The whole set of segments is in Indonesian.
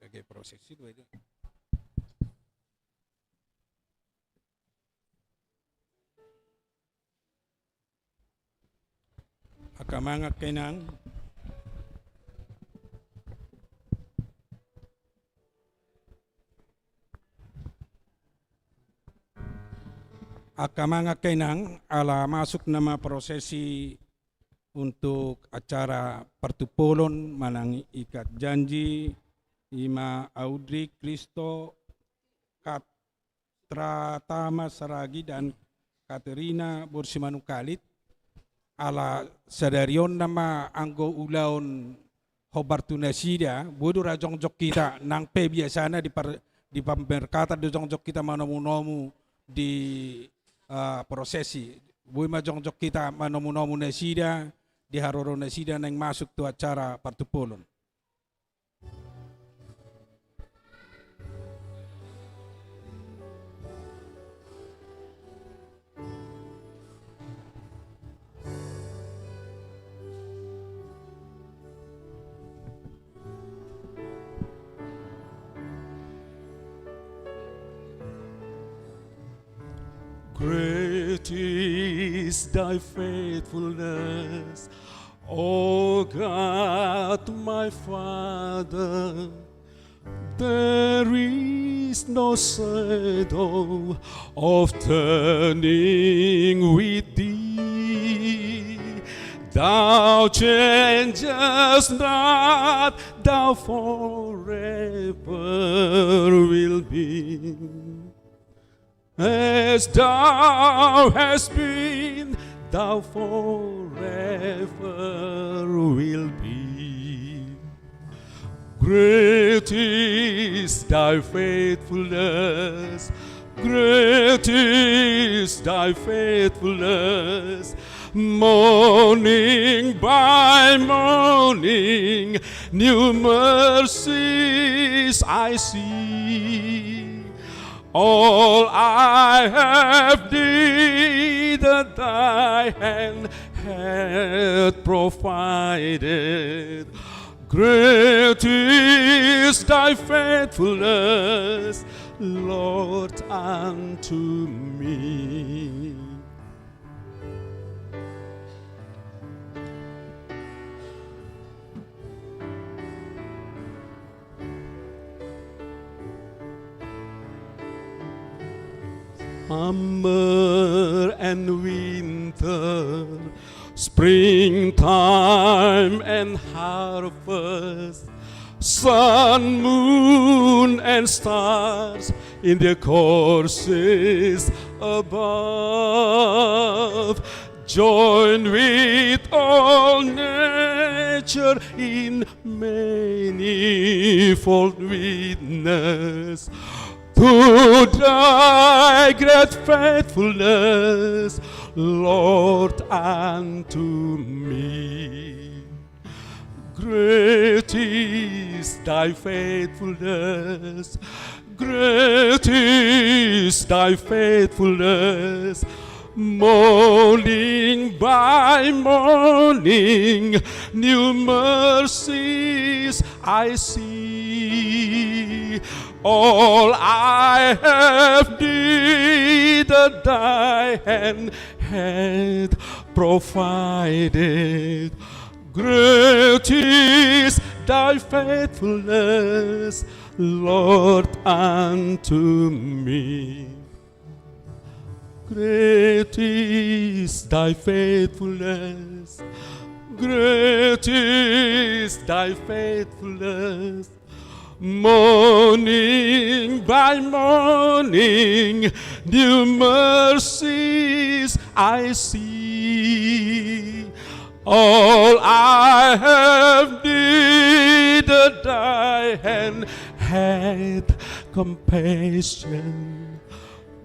kagay proses itu itu. Akamanga kenang ala masuk nama prosesi untuk acara pertupulon manang ikat janji Ima Audrey Kristo Katratama Saragi dan Katerina Bursimanukalit ala sadarion nama anggo ulaon Hobartunasida bodo rajong jok kita nang pe biasana di pemberkatan di jong jok kita manomu-nomu di prosesi bui majong jok kita manomu-nomu nasida di haroro nasida nang masuk tu acara partupulon. Great is thy faithfulness, O God, my Father. There is no shadow of turning with thee. Thou changest not, thou forever will be. As thou hast been, thou forever will be. Great is thy faithfulness, great is thy faithfulness. Morning by morning, new mercies I see. All I have needed, thy hand hath provided. Great is thy faithfulness, Lord, unto me. Summer and winter, springtime and harvest, sun, moon, and stars in their courses above, join with all nature in manifold witness to thy great faithfulness, Lord, unto me. Great is thy faithfulness, great is thy faithfulness. Morning by morning, new mercies I see. All I have needed, thy hand hath provided. Great is thy faithfulness, Lord, unto me. Great is thy faithfulness, great is thy faithfulness. Morning by morning, new mercies I see. All I have needed, thy hand hath compassion.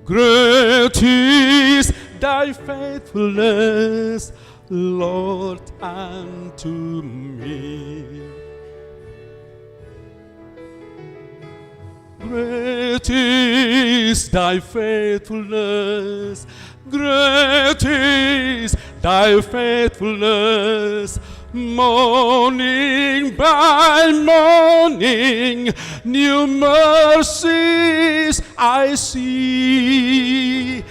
Great is thy faithfulness, Lord, unto me. Great is thy faithfulness, great is thy faithfulness. Morning by morning, new mercies I see.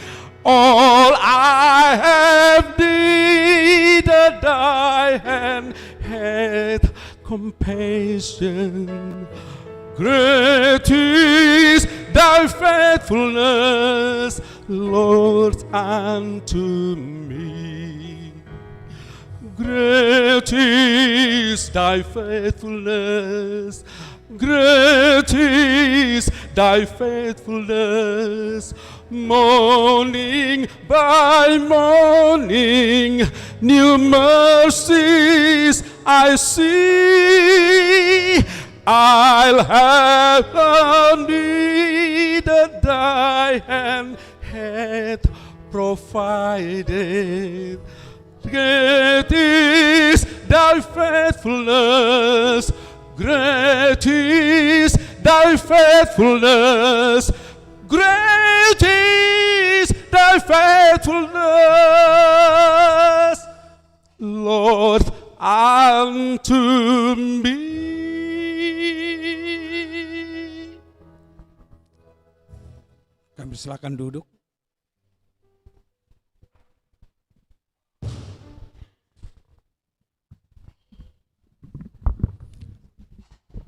All I have needed, thy hand hath compassion. Great is thy faithfulness, Lord, unto me. Great is thy faithfulness, great is thy faithfulness. Morning by morning, new mercies I see. I'll have needed, thy hand hath provided. Great is thy faithfulness, great is thy faithfulness, great is thy faithfulness, Lord, unto me. Kami silakan duduk.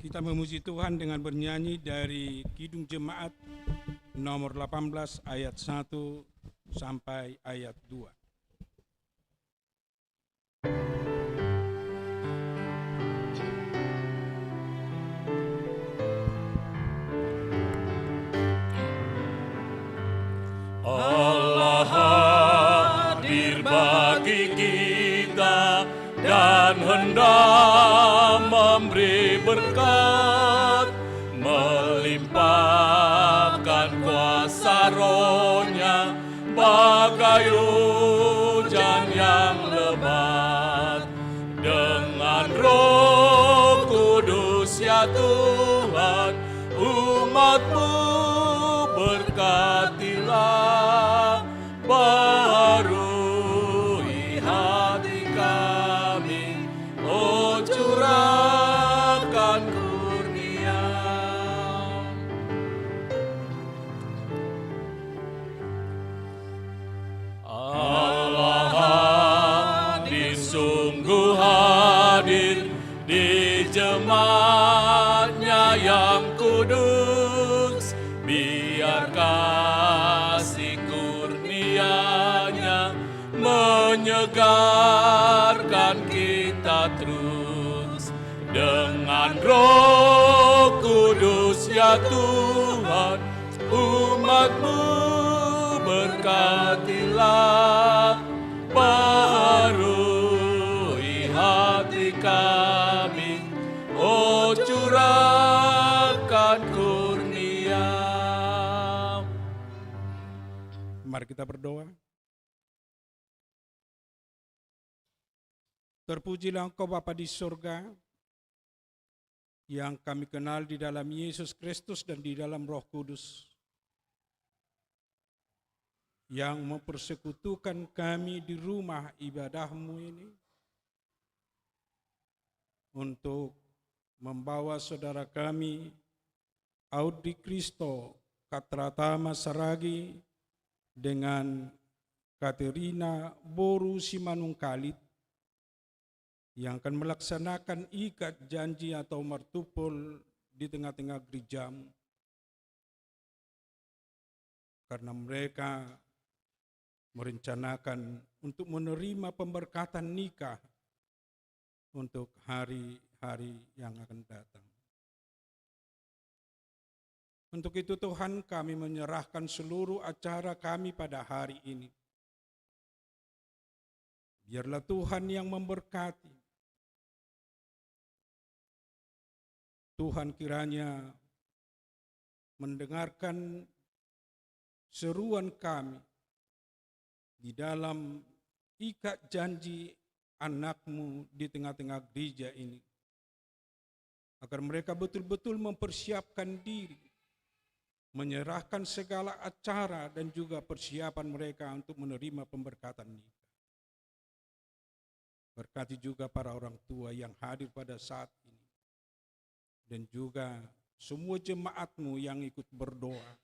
Kita memuji Tuhan dengan bernyanyi dari Kidung Jemaat nomor 18 ayat 1 sampai ayat 2. Allah hadir bagi kita dan hendak memberi berkat, melimpahkan kuasa Roh-Nya bagai hujan yang lebat. Dengan Roh Kudus ya Tuhan, umat-Mu berkatilah, baharui hati kami, oh curahkan kurnia. Allah hadir, sungguh hadir di jemaat-Nya yang kudus. Biar kasih kurnia-Nya menyegarkan kita terus. Dengan Roh Kudus ya Tuhan, umat-Mu berkatilah, baharui hati kami, oh curahkan kurnia. Mari kita berdoa. Terpujilah Engkau Bapa di surga, yang kami kenal di dalam Yesus Kristus dan di dalam Roh Kudus, yang mempersekutukan kami di rumah ibadah-Mu ini, untuk membawa saudara kami, Audi Kristo Katratama Saragi, dengan Katerina Boru Simanungkalit, yang akan melaksanakan ikat janji atau martupol di tengah-tengah gereja-Mu. Karena mereka merencanakan untuk menerima pemberkatan nikah untuk hari-hari yang akan datang. Untuk itu Tuhan, kami menyerahkan seluruh acara kami pada hari ini. Biarlah Tuhan yang memberkati. Tuhan kiranya mendengarkan seruan kami di dalam ikat janji anak-Mu di tengah-tengah gereja ini, agar mereka betul-betul mempersiapkan diri, menyerahkan segala acara dan juga persiapan mereka untuk menerima pemberkatan nikah. Berkati juga para orang tua yang hadir pada saat ini. Dan juga semua jemaat-Mu yang ikut berdoa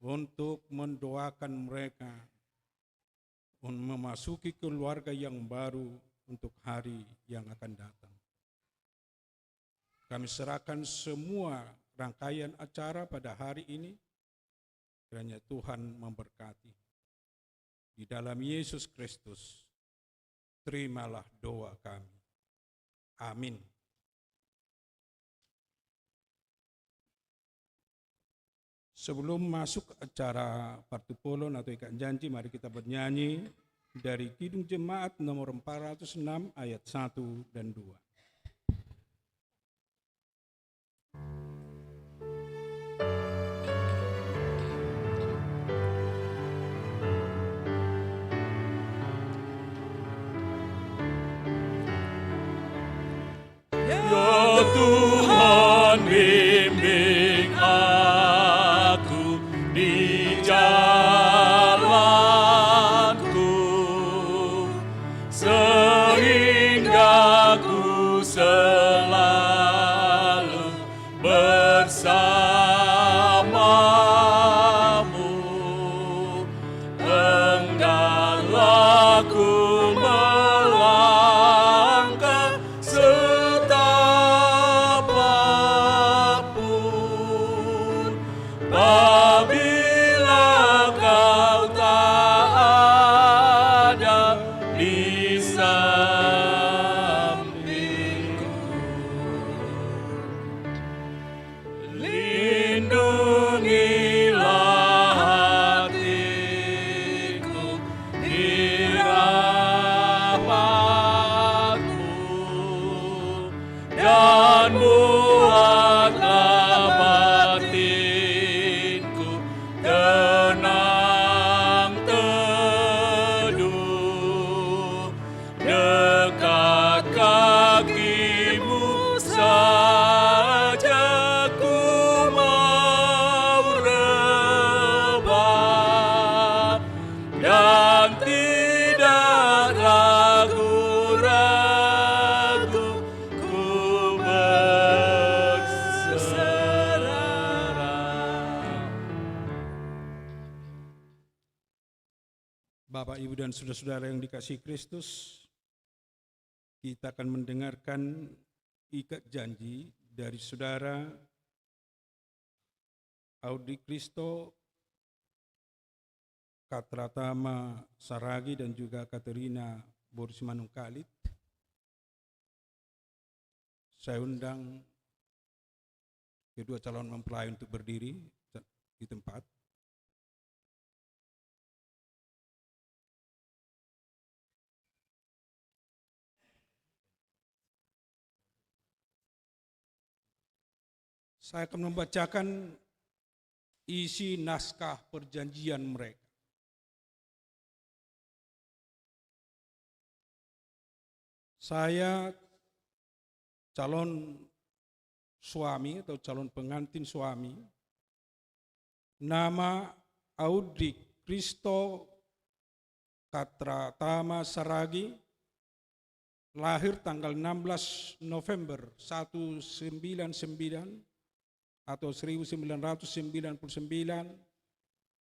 untuk mendoakan mereka memasuki keluarga yang baru untuk hari yang akan datang. Kami serahkan semua rangkaian acara pada hari ini, kiranya Tuhan memberkati. Di dalam Yesus Kristus, terimalah doa kami. Amin. Sebelum masuk acara partupolon atau ikat janji, mari kita bernyanyi dari Kidung Jemaat nomor 406 ayat 1 dan 2. Ya Tuhan, bimbing aku di jalanku, sehingga ku selalu bersamamu. Engkaulah ku melangkah setapapun, apabila kau tak ada di sampingku. Lindungilah hatiku di rahmat-Mu, dan buatlah batinku tenang teduh dekat kaki-Mu saja ku mau rebah, dan tidak ragu-ragu ku berserah. Bapak, Ibu, dan saudara-saudara yang dikasihi Kristus, kita akan mendengarkan ikat janji dari saudara Audi Kristo Katratama Saragi dan juga Katerina Borsimanungkalit. Saya undang kedua calon mempelai untuk berdiri di tempat. Saya akan membacakan isi naskah perjanjian mereka. Saya calon suami atau calon pengantin suami, nama Audi Kristo Katratama Saragi, lahir tanggal 16 November 1999 atau 1999,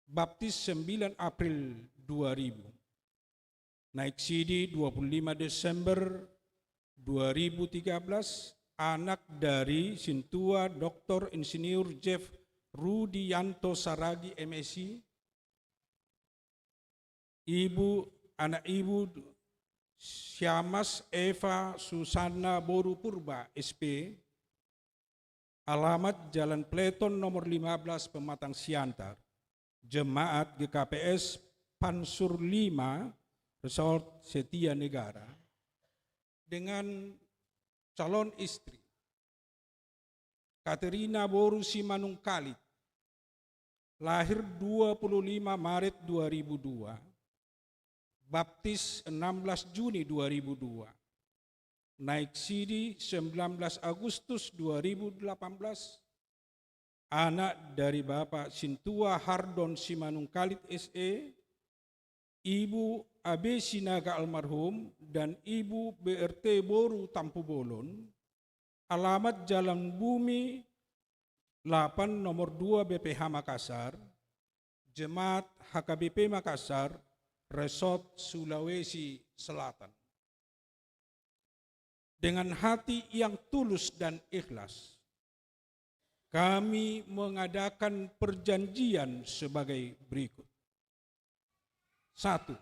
baptis 9 April 2000, naik sidi 25 Desember 2013, anak dari Sintua Dr. Insinyur Jeff Rudianto Saragi MSc, anak ibu Syamas Eva Susana Boru Purba SP, alamat Jalan Pleton nomor 15 Pematang Siantar, Jemaat GKPS Pansur 5, Resort Setia Negara, dengan calon istri Katerina Boru Simanungkalit, lahir 25 Maret 2002, baptis 16 Juni 2002, naik sidi 19 Agustus 2018, anak dari Bapak Sintua Hardon Simanungkalit SE, Ibu AB Sinaga almarhum dan Ibu BRT Boru Tampu Bolon, alamat Jalan Bumi 8 nomor 2 BPH Makassar, Jemaat HKBP Makassar, Resort Sulawesi Selatan. Dengan hati yang tulus dan ikhlas, kami mengadakan perjanjian sebagai berikut. 1.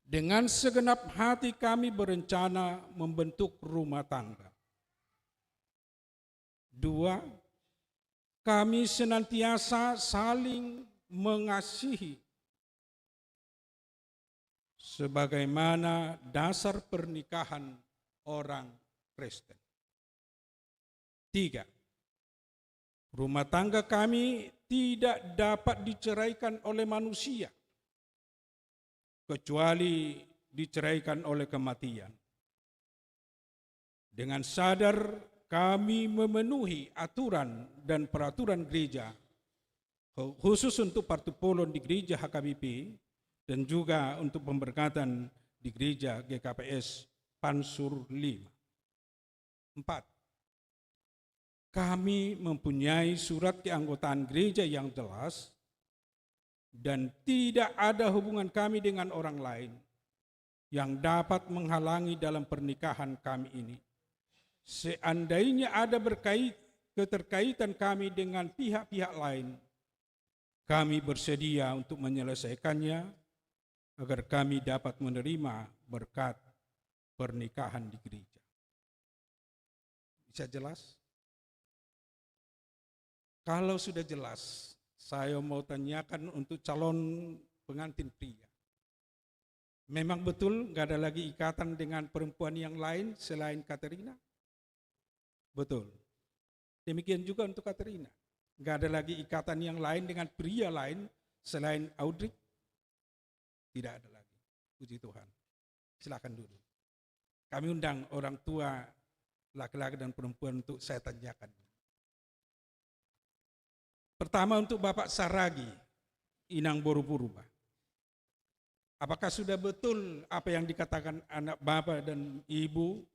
Dengan segenap hati kami berencana membentuk rumah tangga. 2. Kami senantiasa saling mengasihi sebagaimana dasar pernikahan orang Kristen. 3. Rumah tangga kami tidak dapat diceraikan oleh manusia kecuali diceraikan oleh kematian. Dengan sadar kami memenuhi aturan dan peraturan gereja, khusus untuk partipolon di gereja HKBP dan juga untuk pemberkatan di gereja GKPS Pansur 5. 4. Kami mempunyai surat keanggotaan gereja yang jelas dan tidak ada hubungan kami dengan orang lain yang dapat menghalangi dalam pernikahan kami ini. Seandainya ada keterkaitan kami dengan pihak-pihak lain, kami bersedia untuk menyelesaikannya agar kami dapat menerima berkat pernikahan di gereja. Bisa jelas? Kalau sudah jelas, saya mau tanyakan untuk calon pengantin pria. Memang betul nggak ada lagi ikatan dengan perempuan yang lain selain Katerina? Betul. Demikian juga untuk Katerina. Nggak ada lagi ikatan yang lain dengan pria lain selain Audrey? Tidak ada lagi. Puji Tuhan. Silakan dulu. Kami undang orang tua laki-laki dan perempuan untuk saya tanyakan. Pertama untuk Bapak Saragi, Inang Boru Purba. Apakah sudah betul apa yang dikatakan anak Bapak dan Ibu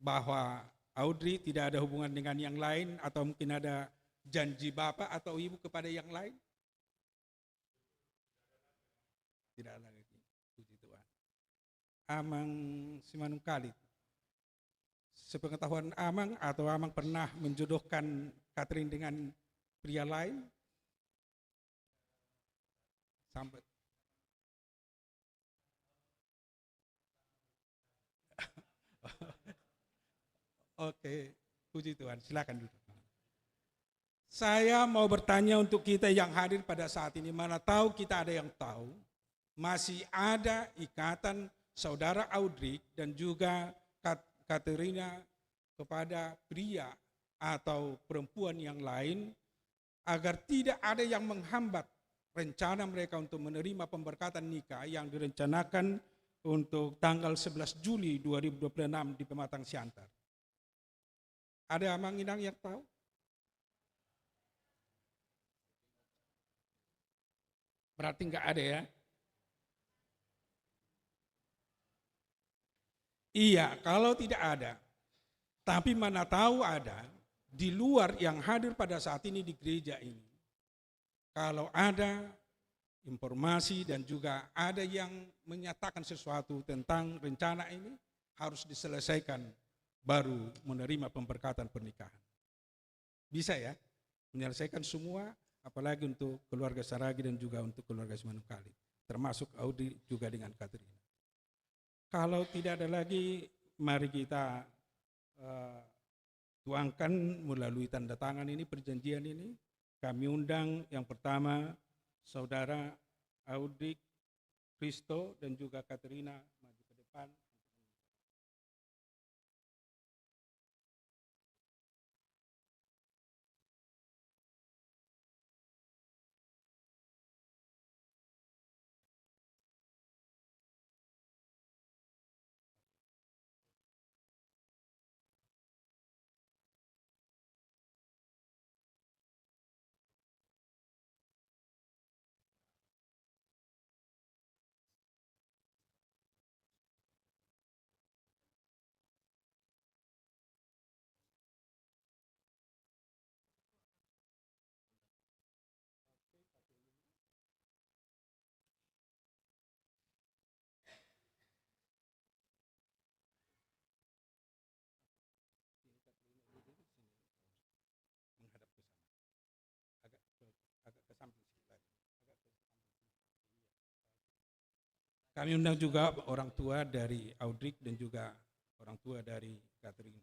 bahwa Audrey tidak ada hubungan dengan yang lain atau mungkin ada janji Bapak atau Ibu kepada yang lain? Tidak ada lagi. Puji Tuhan. Amang Simanungkalit. Sepengetahuan Amang atau Amang pernah menjodohkan Catherine dengan pria lain? Sampai Oke, puji Tuhan. Silakan duduk. Saya mau bertanya untuk kita yang hadir pada saat ini, mana tahu kita ada yang tahu, masih ada ikatan saudara Audrey dan juga Katerina kepada pria atau perempuan yang lain, agar tidak ada yang menghambat rencana mereka untuk menerima pemberkatan nikah yang direncanakan untuk tanggal 11 Juli 2026 di Pematang Siantar. Ada Amang Inang yang tahu? Berarti enggak ada ya? Iya, kalau tidak ada, tapi mana tahu ada di luar yang hadir pada saat ini di gereja ini. Kalau ada informasi dan juga ada yang menyatakan sesuatu tentang rencana ini, harus diselesaikan baru menerima pemberkatan pernikahan. Bisa ya, menyelesaikan semua, apalagi untuk keluarga Saragi dan juga untuk keluarga Simanungkalit, termasuk Audi juga dengan Katerina. Kalau tidak ada lagi, mari kita tuangkan melalui tanda tangan ini, perjanjian ini. Kami undang yang pertama, Saudara Audi Kristo dan juga Katerina maju ke depan. Kami undang juga orang tua dari Audrey dan juga orang tua dari Katrina.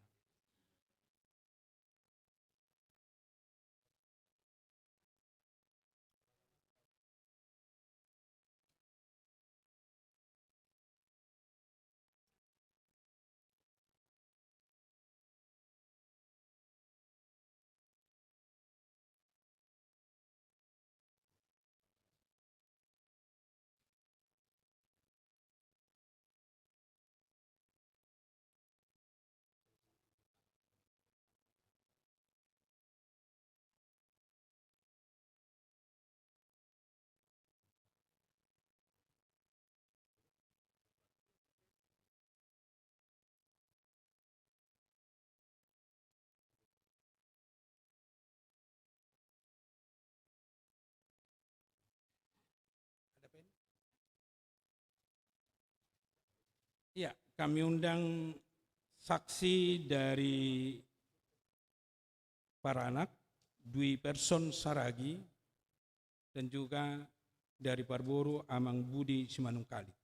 Ada pen? Iya, kami undang saksi dari Paranak, Dwi Person Saragi, dan juga dari Parboro Amang Budi Simanungkali.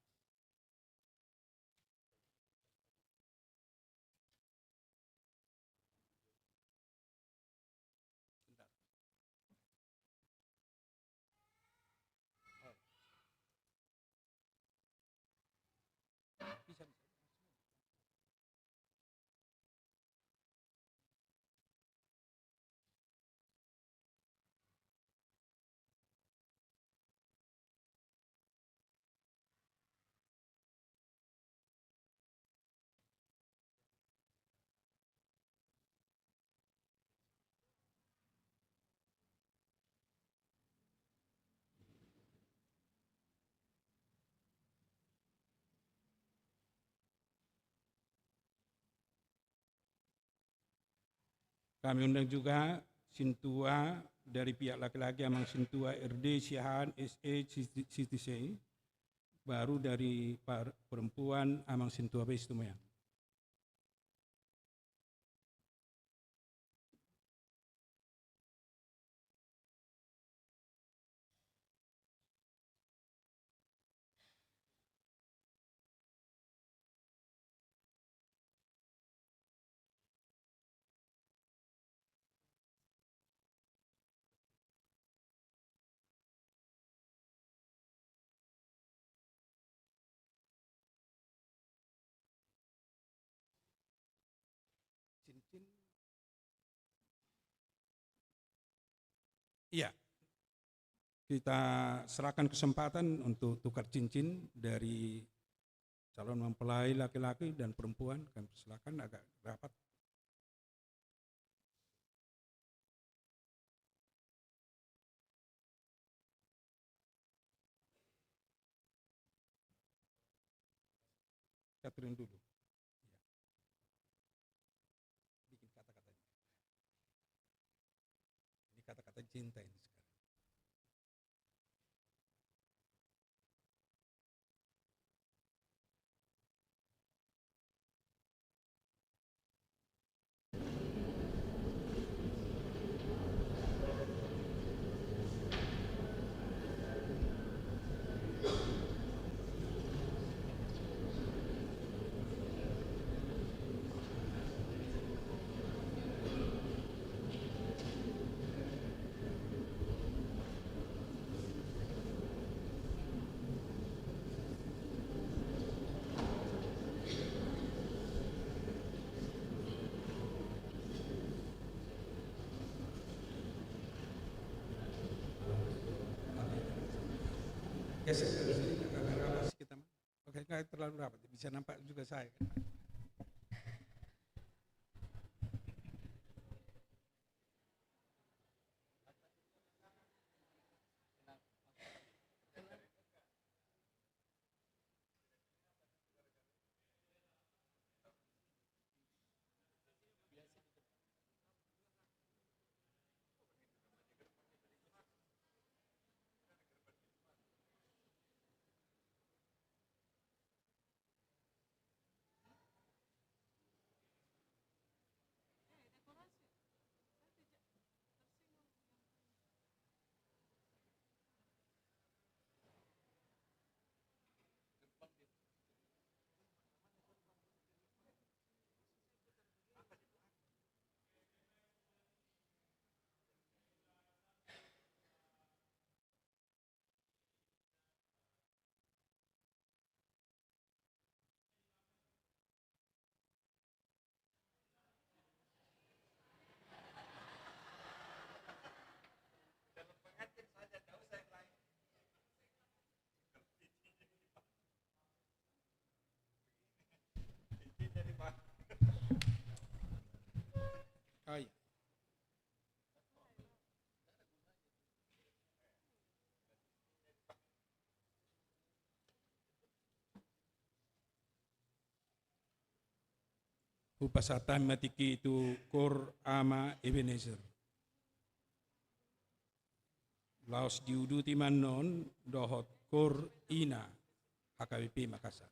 Kami undang juga Sintua dari pihak laki-laki Amang Sintua RD Siahaan SE CTC, baru dari perempuan Amang Sintua Bestumayang. Cincin. Iya, kita serahkan kesempatan untuk tukar cincin dari calon mempelai laki-laki dan perempuan. Kami silakan agak rapat. Catherine dulu. Iya. Bikin kata-katanya. Ini kata-kata cinta ini sekarang. Geser ke sini, agak rapat kita. Oke, nggak terlalu rapat, bisa nampak juga saya. Upasatan matiki itu kor ama Ebenezer. Laos diudu timan non dohot kor ina HKBP Makassar.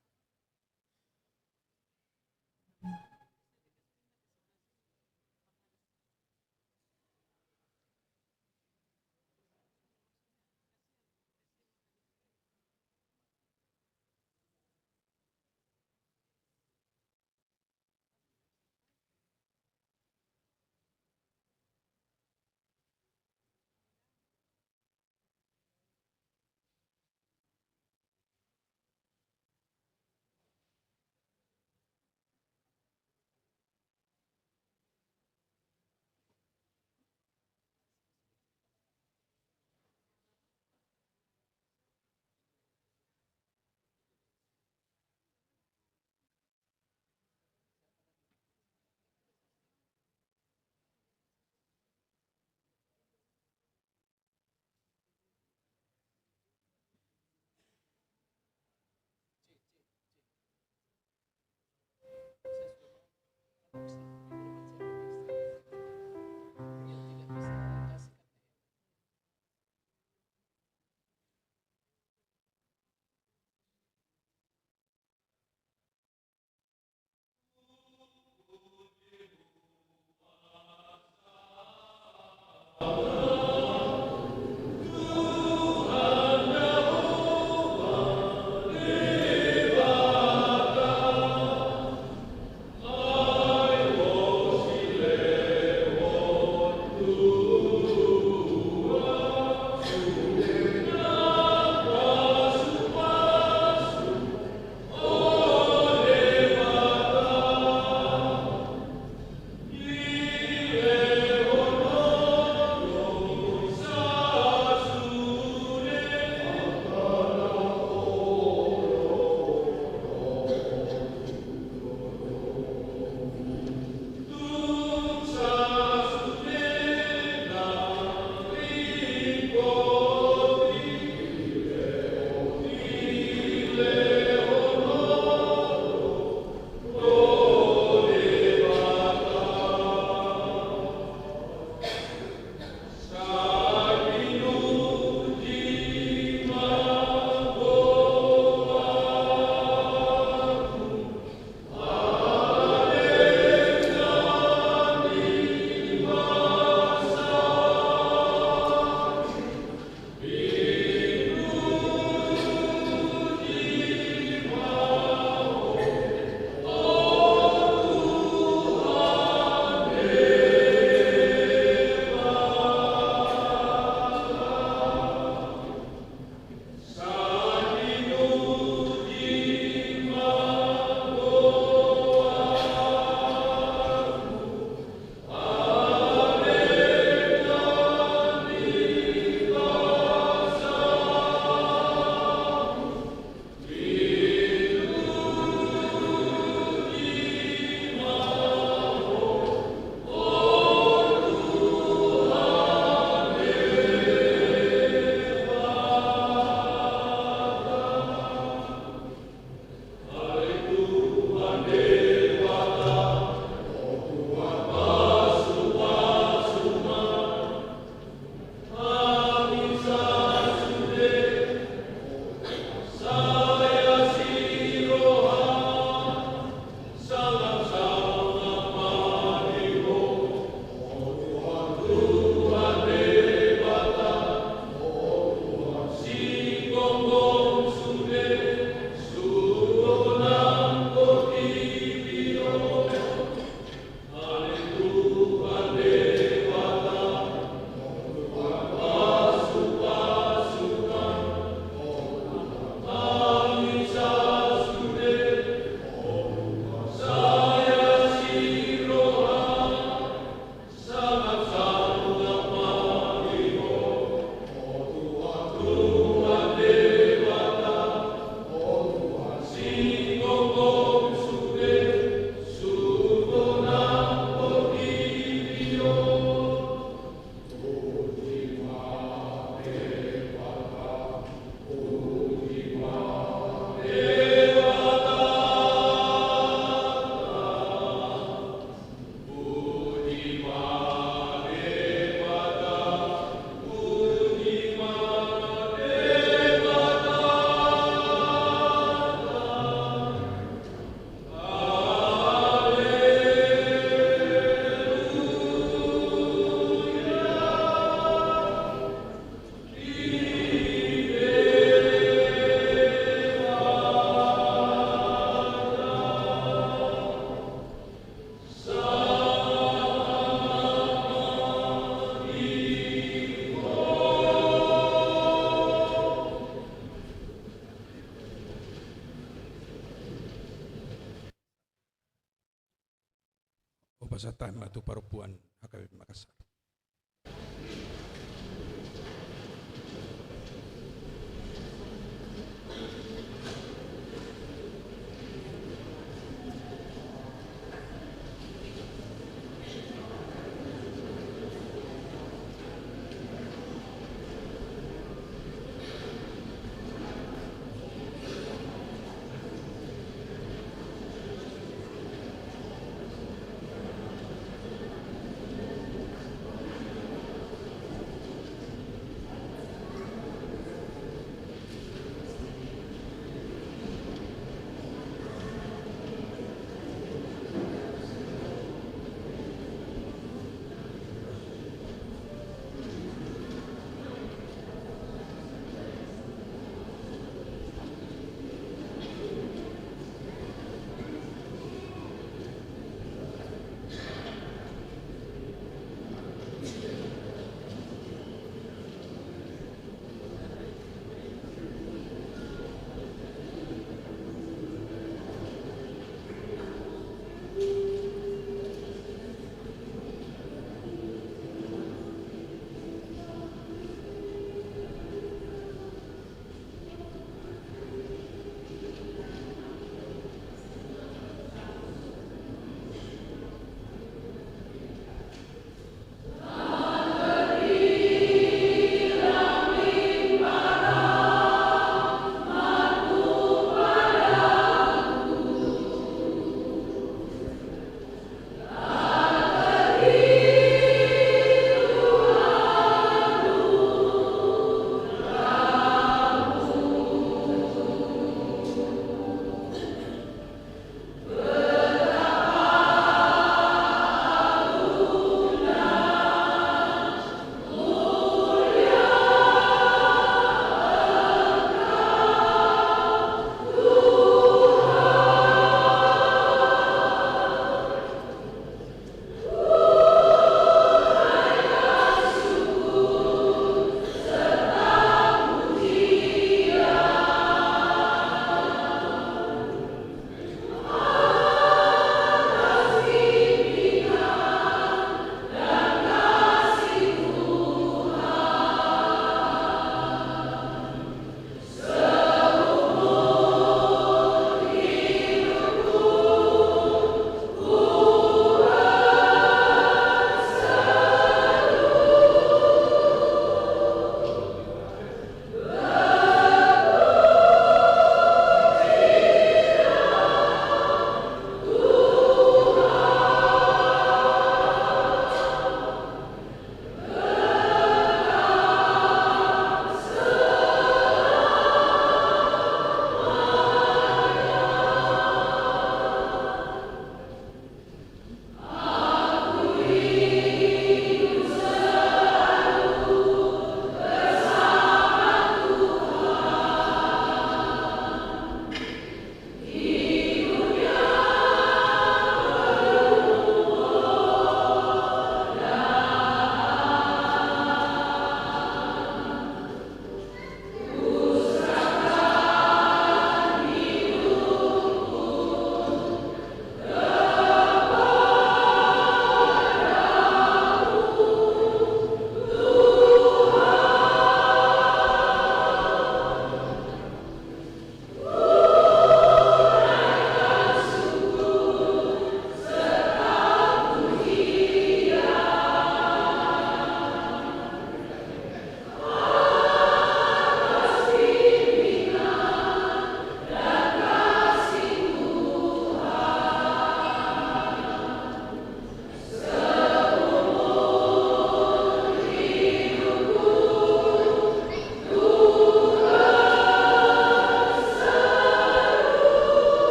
Persatuan Matu Perempuan HKBP Makassar.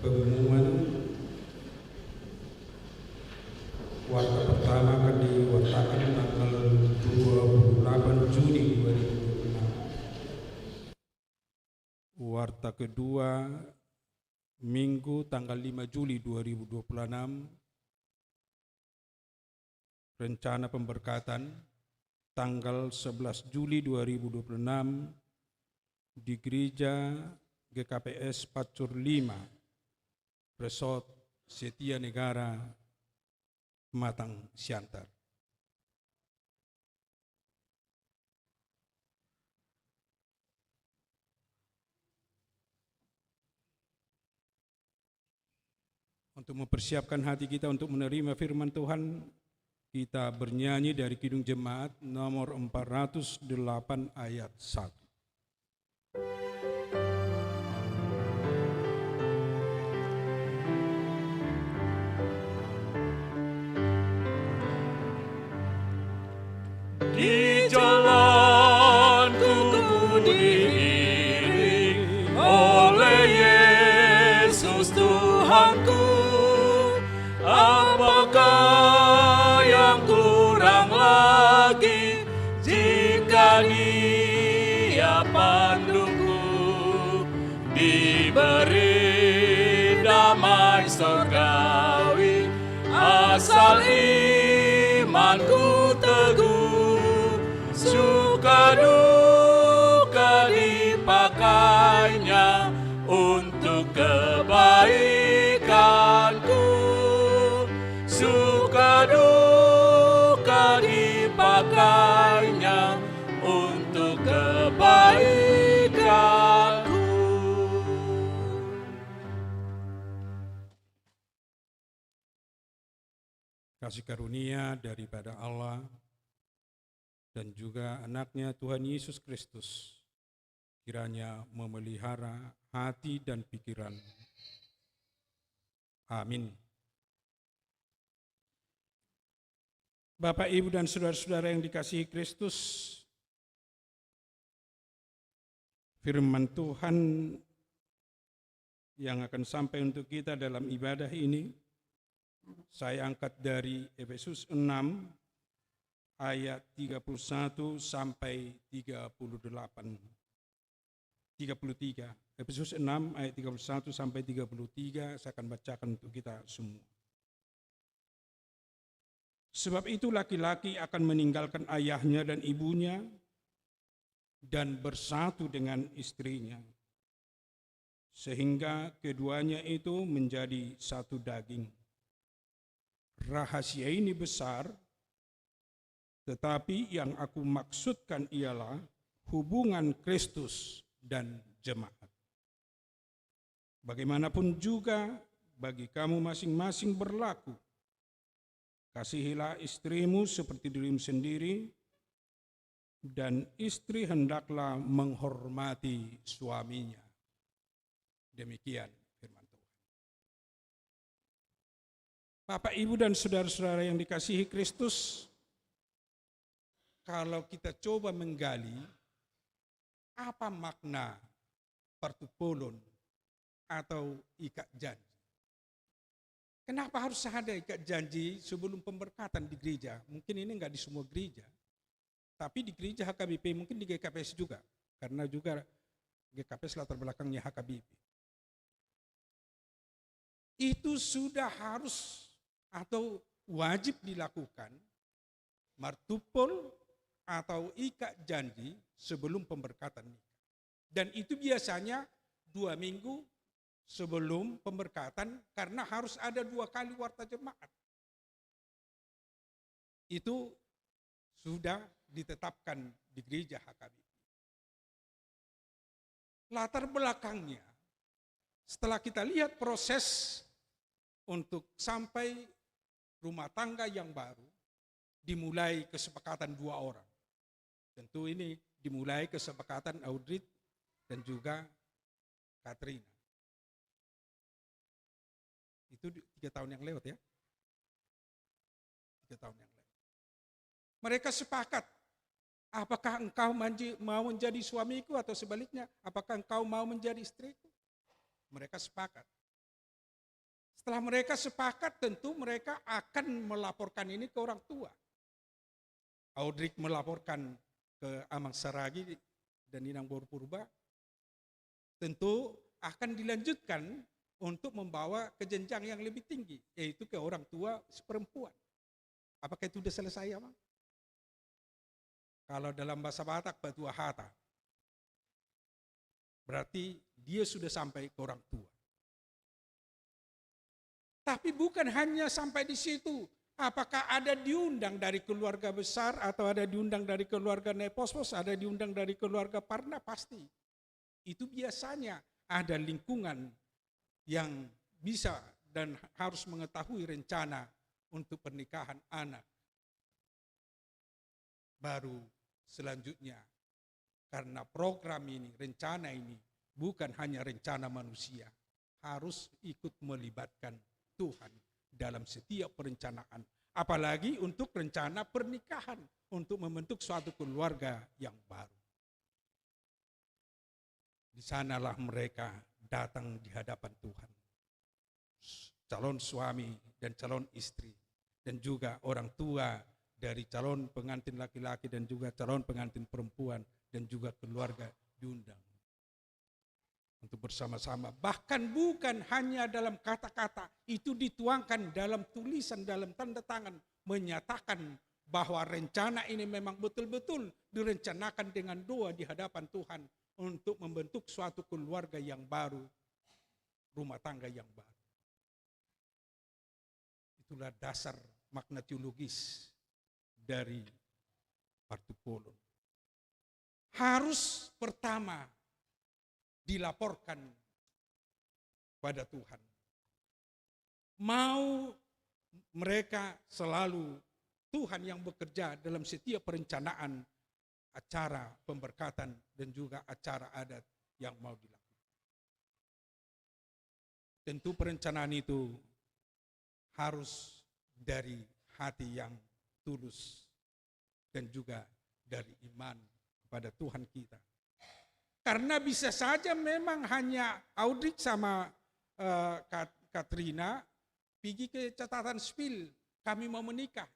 pengumuman warta pertama akan diwartakan tanggal 28 Juni 2026. Warta kedua Minggu tanggal 5 Juli 2026. Rencana pemberkatan tanggal 11 Juli 2026 di Gereja GKPS Pacur 5, Resort Setia Negara, Matang Siantar. Untuk mempersiapkan hati kita untuk menerima firman Tuhan, kita bernyanyi dari Kidung Jemaat nomor 408 ayat 1. Di jalanku diiring oleh Yesus Tuhanku. Apakah yang kurang lagi jika Dia panduku? Diberi damai surgawi asal imanku teguh, suka duka dipakainya untuk kebaikanku. Suka duka dipakainya untuk kebaikanku. Kasih karunia daripada Allah dan juga anaknya Tuhan Yesus Kristus kiranya memelihara hati dan pikiran. Amin. Bapak, Ibu, dan saudara-saudara yang dikasihi Kristus, firman Tuhan yang akan sampai untuk kita dalam ibadah ini, saya angkat dari Efesus 6 ayat 31 sampai 33. Efesus 6 ayat 31 sampai 33 saya akan bacakan untuk kita semua. Sebab itu laki-laki akan meninggalkan ayahnya dan ibunya dan bersatu dengan istrinya, sehingga keduanya itu menjadi satu daging. Rahasia ini besar, tetapi yang aku maksudkan ialah hubungan Kristus dan jemaat. Bagaimanapun juga bagi kamu masing-masing berlaku, kasihilah istrimu seperti dirimu sendiri, dan istri hendaklah menghormati suaminya. Demikian firman Tuhan. Bapak, Ibu, dan saudara-saudara yang dikasihi Kristus, kalau kita coba menggali apa makna partupolon atau ikat janji. Kenapa harus ada ikat janji sebelum pemberkatan di gereja? Mungkin ini enggak di semua gereja, tapi di gereja HKBP, mungkin di GKPS juga, karena juga GKPS latar belakangnya HKBP. Itu sudah harus atau wajib dilakukan martupol atau ikat janji sebelum pemberkatan nikah. Dan itu biasanya 2 minggu sebelum pemberkatan, karena harus ada 2 kali warta jemaat. Itu sudah ditetapkan di gereja HKBP. Latar belakangnya, setelah kita lihat proses untuk sampai rumah tangga yang baru, dimulai kesepakatan 2 orang. Tentu ini dimulai kesepakatan Audrey dan juga Katrina. Itu 3 tahun yang lewat ya. 3 tahun yang lewat. Mereka sepakat, apakah engkau mau menjadi suamiku atau sebaliknya, apakah engkau mau menjadi istriku? Mereka sepakat. Setelah mereka sepakat, tentu mereka akan melaporkan ini ke orang tua. Audrik melaporkan ke Amang Saragi dan Inang Boru Purba, tentu akan dilanjutkan untuk membawa ke jenjang yang lebih tinggi, yaitu ke orang tua perempuan. Apakah itu sudah selesai, Amang? Kalau dalam bahasa Batak, Batua Hata, berarti dia sudah sampai ke orang tua. Tapi bukan hanya sampai di situ. Apakah ada diundang dari keluarga besar atau ada diundang dari keluarga Nepospos, ada diundang dari keluarga Parna? Pasti. Itu biasanya ada lingkungan yang bisa dan harus mengetahui rencana untuk pernikahan anak. Baru selanjutnya, karena program ini, rencana ini bukan hanya rencana manusia, harus ikut melibatkan Tuhan dalam setiap perencanaan. Apalagi untuk rencana pernikahan, untuk membentuk suatu keluarga yang baru. Di sanalah mereka datang di hadapan Tuhan. Calon suami dan calon istri, dan juga orang tua dari calon pengantin laki-laki dan juga calon pengantin perempuan, dan juga keluarga diundang untuk bersama-sama. Bahkan bukan hanya dalam kata-kata, itu dituangkan dalam tulisan, dalam tanda tangan, menyatakan bahwa rencana ini memang betul-betul direncanakan dengan doa di hadapan Tuhan untuk membentuk suatu keluarga yang baru, rumah tangga yang baru. Itulah dasar makna teologis dari partupolon. Harus pertama dilaporkan pada Tuhan. Mau mereka selalu Tuhan yang bekerja dalam setiap perencanaan acara pemberkatan dan juga acara adat yang mau dilakukan. Tentu perencanaan itu harus dari hati yang tulus dan juga dari iman kepada Tuhan kita. Karena bisa saja memang hanya Audrik sama Katrina pergi ke catatan sipil, kami mau menikah.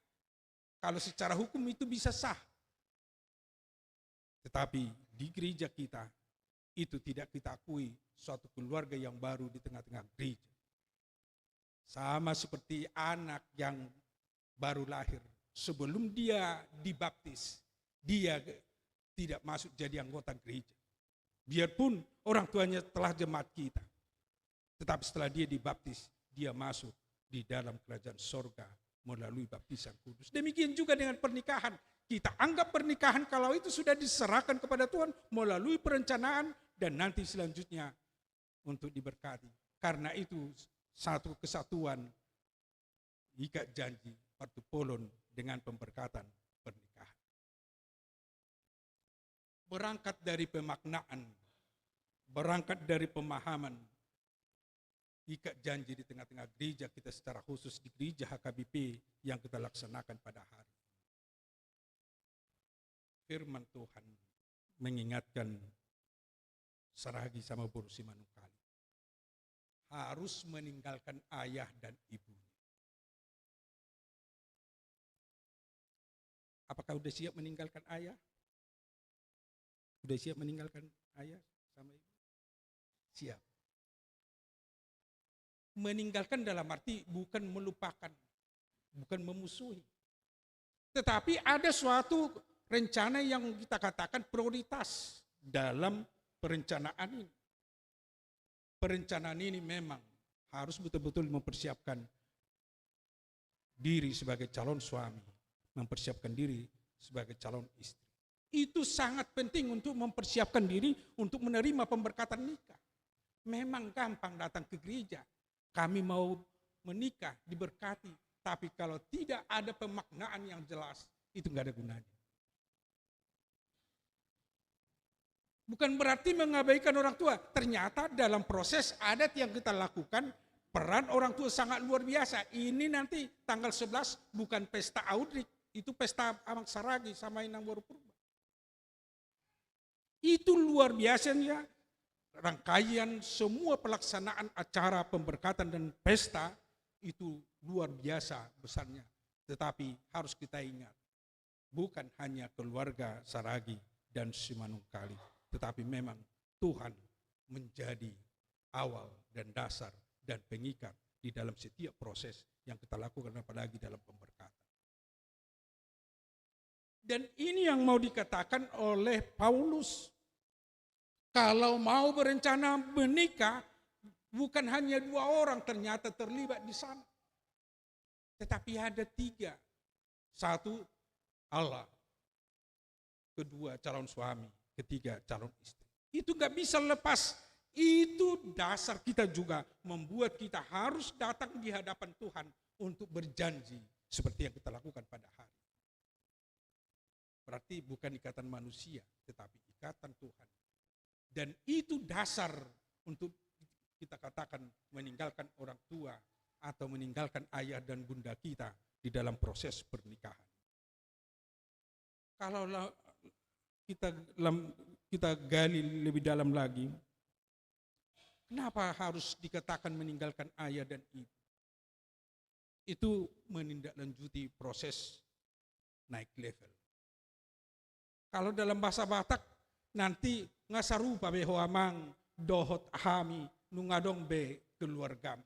Kalau secara hukum itu bisa sah. Tetapi di gereja kita itu tidak kita akui suatu keluarga yang baru di tengah-tengah gereja. Sama seperti anak yang baru lahir, sebelum dia dibaptis, dia tidak masuk jadi anggota gereja. Biarpun orang tuanya telah jemaat kita, tetapi setelah dia dibaptis, dia masuk di dalam kerajaan sorga melalui baptisan kudus. Demikian juga dengan pernikahan. Kita anggap pernikahan kalau itu sudah diserahkan kepada Tuhan melalui perencanaan dan nanti selanjutnya untuk diberkati. Karena itu satu kesatuan, ikat janji, partupolon dengan pemberkatan pernikahan. Berangkat dari pemaknaan, berangkat dari pemahaman, ikat janji di tengah-tengah gereja kita secara khusus di gereja HKBP yang kita laksanakan pada hari. Firman Tuhan mengingatkan Saragi sama Boru Simanungkalit harus meninggalkan ayah dan ibunya. Apakah sudah siap meninggalkan ayah? Sudah siap meninggalkan ayah sama ibu? Siap. Meninggalkan dalam arti bukan melupakan, bukan memusuhi. Tetapi ada suatu rencana yang kita katakan prioritas dalam perencanaan ini. Perencanaan ini memang harus betul-betul mempersiapkan diri sebagai calon suami, mempersiapkan diri sebagai calon istri. Itu sangat penting untuk mempersiapkan diri untuk menerima pemberkatan nikah. Memang gampang datang ke gereja, kami mau menikah, diberkati. Tapi kalau tidak ada pemaknaan yang jelas, itu nggak ada gunanya. Bukan berarti mengabaikan orang tua. Ternyata dalam proses adat yang kita lakukan, peran orang tua sangat luar biasa. Ini nanti tanggal 11 bukan pesta Audrik, itu pesta Amang Saragi sama Inang Boru Purba. Itu luar biasanya rangkaian semua pelaksanaan acara pemberkatan dan pesta itu luar biasa besarnya. Tetapi harus kita ingat, bukan hanya keluarga Saragi dan Simanungkalit, tetapi memang Tuhan menjadi awal dan dasar dan pengikat di dalam setiap proses yang kita lakukan, apalagi dalam pemberkatan. Dan ini yang mau dikatakan oleh Paulus. Kalau mau berencana menikah, bukan hanya 2 orang ternyata terlibat di sana. Tetapi ada 3. 1, Allah. 2, calon suami. 3, calon istri. Itu gak bisa lepas. Itu dasar kita juga membuat kita harus datang di hadapan Tuhan untuk berjanji seperti yang kita lakukan pada hari. Berarti bukan ikatan manusia, tetapi ikatan Tuhan. Dan itu dasar untuk kita katakan meninggalkan orang tua atau meninggalkan ayah dan bunda kita di dalam proses pernikahan. Kalau kita gali lebih dalam lagi, kenapa harus dikatakan meninggalkan ayah dan ibu? Itu menindaklanjuti proses naik level. Kalau dalam bahasa Batak, nanti ngasarupa be hoamang dohot hami nungadong be keluargam.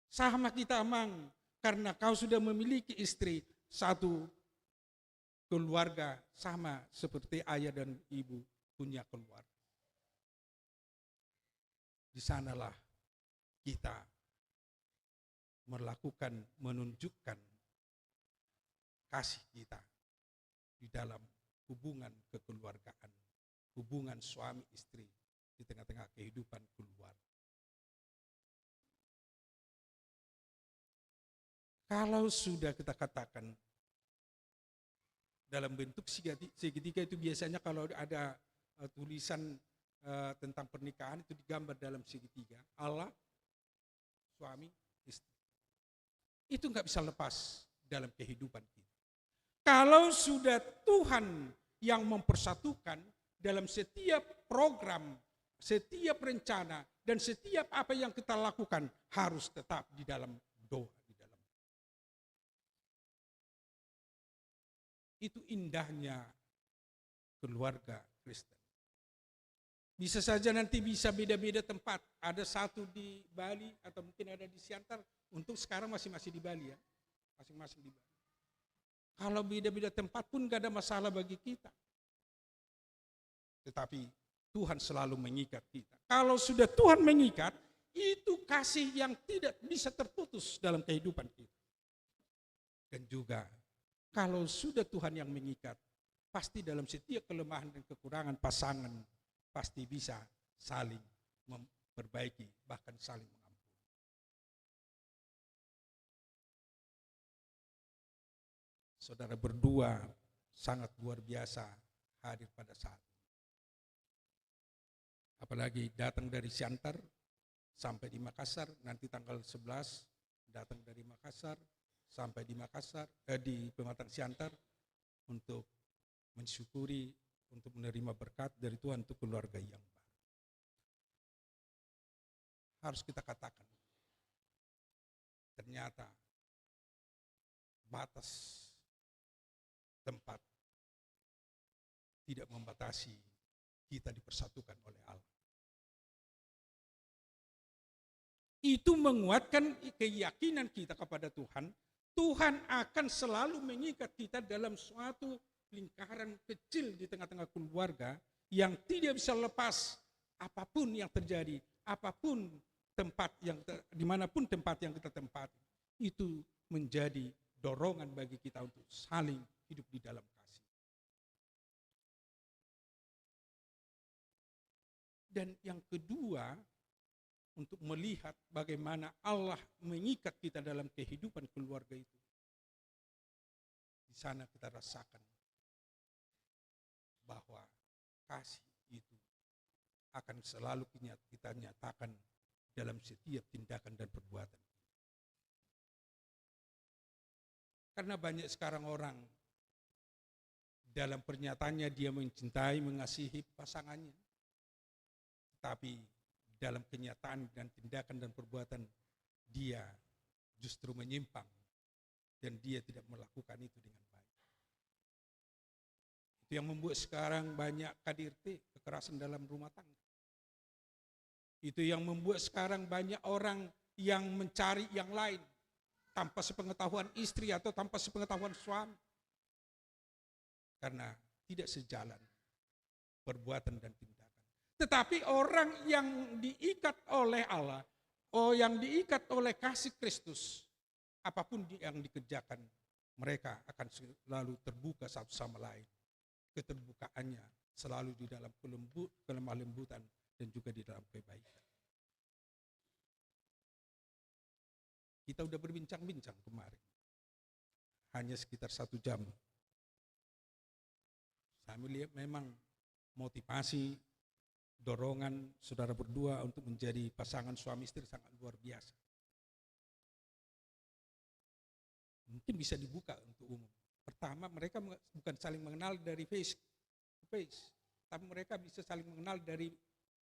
Sama kita amang, karena kau sudah memiliki istri, 1 keluarga sama seperti ayah dan ibu punya keluarga. Di sanalah kita menunjukkan kasih kita di dalam hubungan kekeluargaan, hubungan suami istri di tengah-tengah kehidupan keluarga. Kalau sudah kita katakan dalam bentuk segitiga itu biasanya kalau ada tulisan tentang pernikahan itu digambar dalam segitiga, Allah, suami, istri. Itu nggak bisa lepas dalam kehidupan kita. Kalau sudah Tuhan yang mempersatukan dalam setiap program, setiap rencana, dan setiap apa yang kita lakukan harus tetap di dalam doa. Itu indahnya keluarga Kristen. Bisa saja nanti bisa beda-beda tempat. Ada 1 di Bali atau mungkin ada di Siantar. Untuk sekarang masing-masing di Bali ya. Masing-masing di Bali. Kalau beda-beda tempat pun gak ada masalah bagi kita. Tetapi Tuhan selalu mengikat kita. Kalau sudah Tuhan mengikat, itu kasih yang tidak bisa terputus dalam kehidupan kita. Dan juga kalau sudah Tuhan yang mengikat, pasti dalam setiap kelemahan dan kekurangan pasangan pasti bisa saling memperbaiki, bahkan saling mengampuni. Saudara berdua sangat luar biasa hadir pada saat ini. Apalagi datang dari Siantar sampai di Makassar, nanti tanggal 11 datang dari Makassar sampai di Makassar, di Pematang Siantar untuk mensyukuri, untuk menerima berkat dari Tuhan untuk keluarga yang baru. Harus kita katakan, ternyata batas tempat tidak membatasi kita dipersatukan oleh Allah. Itu menguatkan keyakinan kita kepada Tuhan. Tuhan akan selalu mengikat kita dalam suatu lingkaran kecil di tengah-tengah keluarga yang tidak bisa lepas apapun yang terjadi, apapun tempat yang dimanapun tempat yang kita tempati, itu menjadi dorongan bagi kita untuk saling hidup di dalam kasih. Dan yang kedua, untuk melihat bagaimana Allah mengikat kita dalam kehidupan keluarga itu. Di sana kita rasakan bahwa kasih itu akan selalu kita nyatakan dalam setiap tindakan dan perbuatan. Karena banyak sekarang orang dalam pernyataannya dia mencintai, mengasihi pasangannya. Tapi dalam kenyataan dan tindakan dan perbuatan dia justru menyimpang dan dia tidak melakukan itu dengan baik. Itu yang membuat sekarang banyak KDRT, kekerasan dalam rumah tangga. Itu yang membuat sekarang banyak orang yang mencari yang lain tanpa sepengetahuan istri atau tanpa sepengetahuan suami. Karena tidak sejalan perbuatan dan tindakan. Tetapi orang yang diikat oleh Allah, yang diikat oleh kasih Kristus, apapun yang dikerjakan, mereka akan selalu terbuka satu sama lain. Keterbukaannya selalu di dalam kelemah lembutan dan juga di dalam kebaikan. Kita udah berbincang-bincang kemarin, hanya sekitar 1 jam. Saya melihat memang motivasi, dorongan saudara berdua untuk menjadi pasangan suami istri sangat luar biasa. Mungkin bisa dibuka untuk umum. Pertama, mereka bukan saling mengenal dari face to face, tapi mereka bisa saling mengenal dari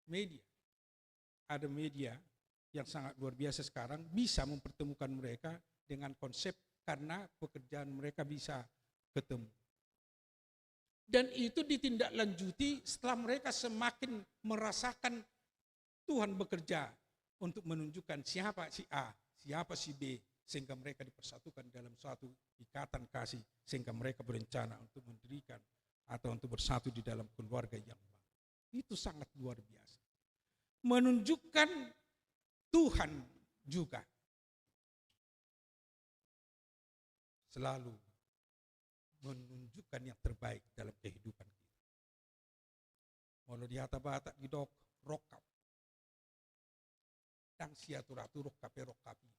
media. Ada media yang sangat luar biasa sekarang bisa mempertemukan mereka dengan konsep karena pekerjaan mereka bisa ketemu. Dan itu ditindaklanjuti setelah mereka semakin merasakan Tuhan bekerja untuk menunjukkan siapa si A, siapa si B, sehingga mereka dipersatukan dalam suatu ikatan kasih, sehingga mereka berencana untuk mendirikan atau untuk bersatu di dalam keluarga yang baru. Itu sangat luar biasa. Menunjukkan Tuhan juga selalu menunjukkan yang terbaik dalam kehidupan kita. Walau di hata bata di dok rokap dan siaturatu rokapi.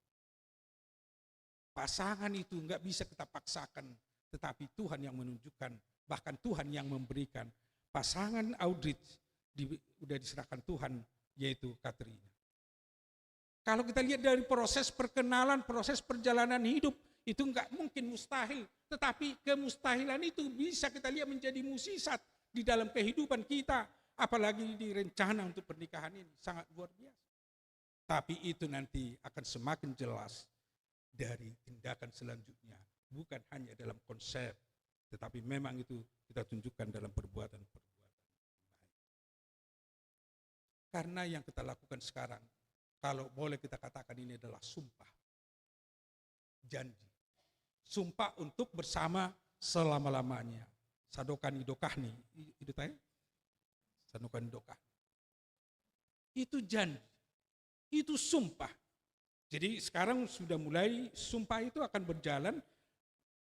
Pasangan itu enggak bisa kita paksakan, tetapi Tuhan yang menunjukkan, bahkan Tuhan yang memberikan. Pasangan Audrey udah diserahkan Tuhan, yaitu Katrina. Kalau kita lihat dari proses perkenalan, proses perjalanan hidup, itu enggak mungkin mustahil. Tetapi kemustahilan itu bisa kita lihat menjadi mukjizat di dalam kehidupan kita. Apalagi di rencana untuk pernikahan ini, sangat luar biasa. Tapi itu nanti akan semakin jelas dari tindakan selanjutnya. Bukan hanya dalam konsep, tetapi memang itu kita tunjukkan dalam perbuatan-perbuatan. Karena yang kita lakukan sekarang, kalau boleh kita katakan ini adalah sumpah. Janji. Sumpah untuk bersama selama-lamanya. Sadokan idokahni. Itu tanya? Sadokan idokahni. Itu janji. Itu sumpah. Jadi sekarang sudah mulai sumpah itu akan berjalan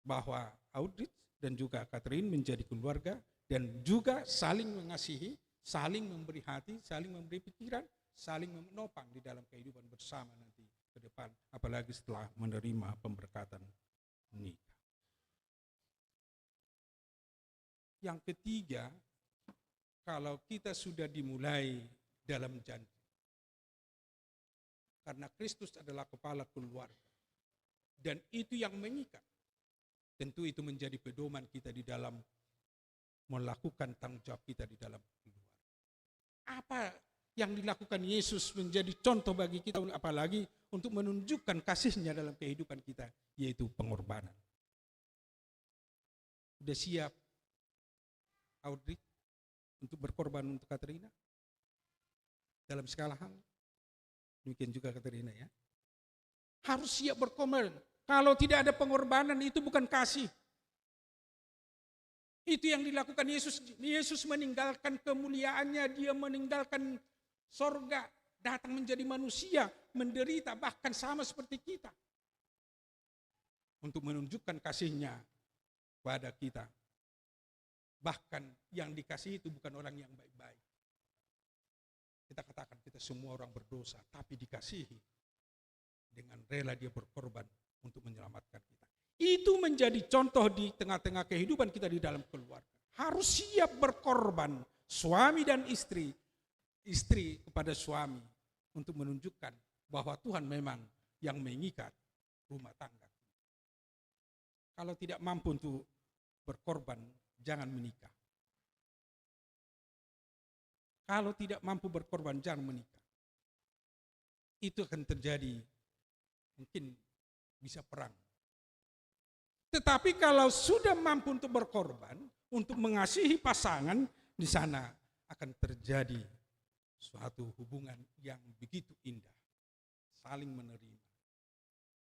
bahwa Audrey dan juga Catherine menjadi keluarga dan juga saling mengasihi, saling memberi hati, saling memberi pikiran, saling menopang di dalam kehidupan bersama nanti ke depan, apalagi setelah menerima pemberkatan nikah. Yang ketiga, kalau kita sudah dimulai dalam janji, karena Kristus adalah kepala keluarga, dan itu yang mengikat, tentu itu menjadi pedoman kita di dalam melakukan tanggung jawab kita di dalam keluarga. Apa yang dilakukan Yesus menjadi contoh bagi kita, apalagi untuk menunjukkan kasihnya dalam kehidupan kita, yaitu pengorbanan. Sudah siap Audrey untuk berkorban untuk Katrina? Dalam segala hal. Demikian juga Katrina ya. Harus siap berkorban. Kalau tidak ada pengorbanan itu bukan kasih. Itu yang dilakukan Yesus. Yesus meninggalkan kemuliaannya, dia meninggalkan sorga, datang menjadi manusia, menderita, bahkan sama seperti kita. Untuk menunjukkan kasihnya pada kita. Bahkan yang dikasihi itu bukan orang yang baik-baik. Kita katakan kita semua orang berdosa, tapi dikasihi. Dengan rela dia berkorban untuk menyelamatkan kita. Itu menjadi contoh di tengah-tengah kehidupan kita di dalam keluarga. Harus siap berkorban, suami dan istri kepada suami, untuk menunjukkan bahwa Tuhan memang yang mengikat rumah tangga. Kalau tidak mampu untuk berkorban, jangan menikah. Kalau tidak mampu berkorban, jangan menikah. Itu akan terjadi, mungkin bisa perang. Tetapi kalau sudah mampu untuk berkorban, untuk mengasihi pasangan, di sana akan terjadi suatu hubungan yang begitu indah. Saling menerima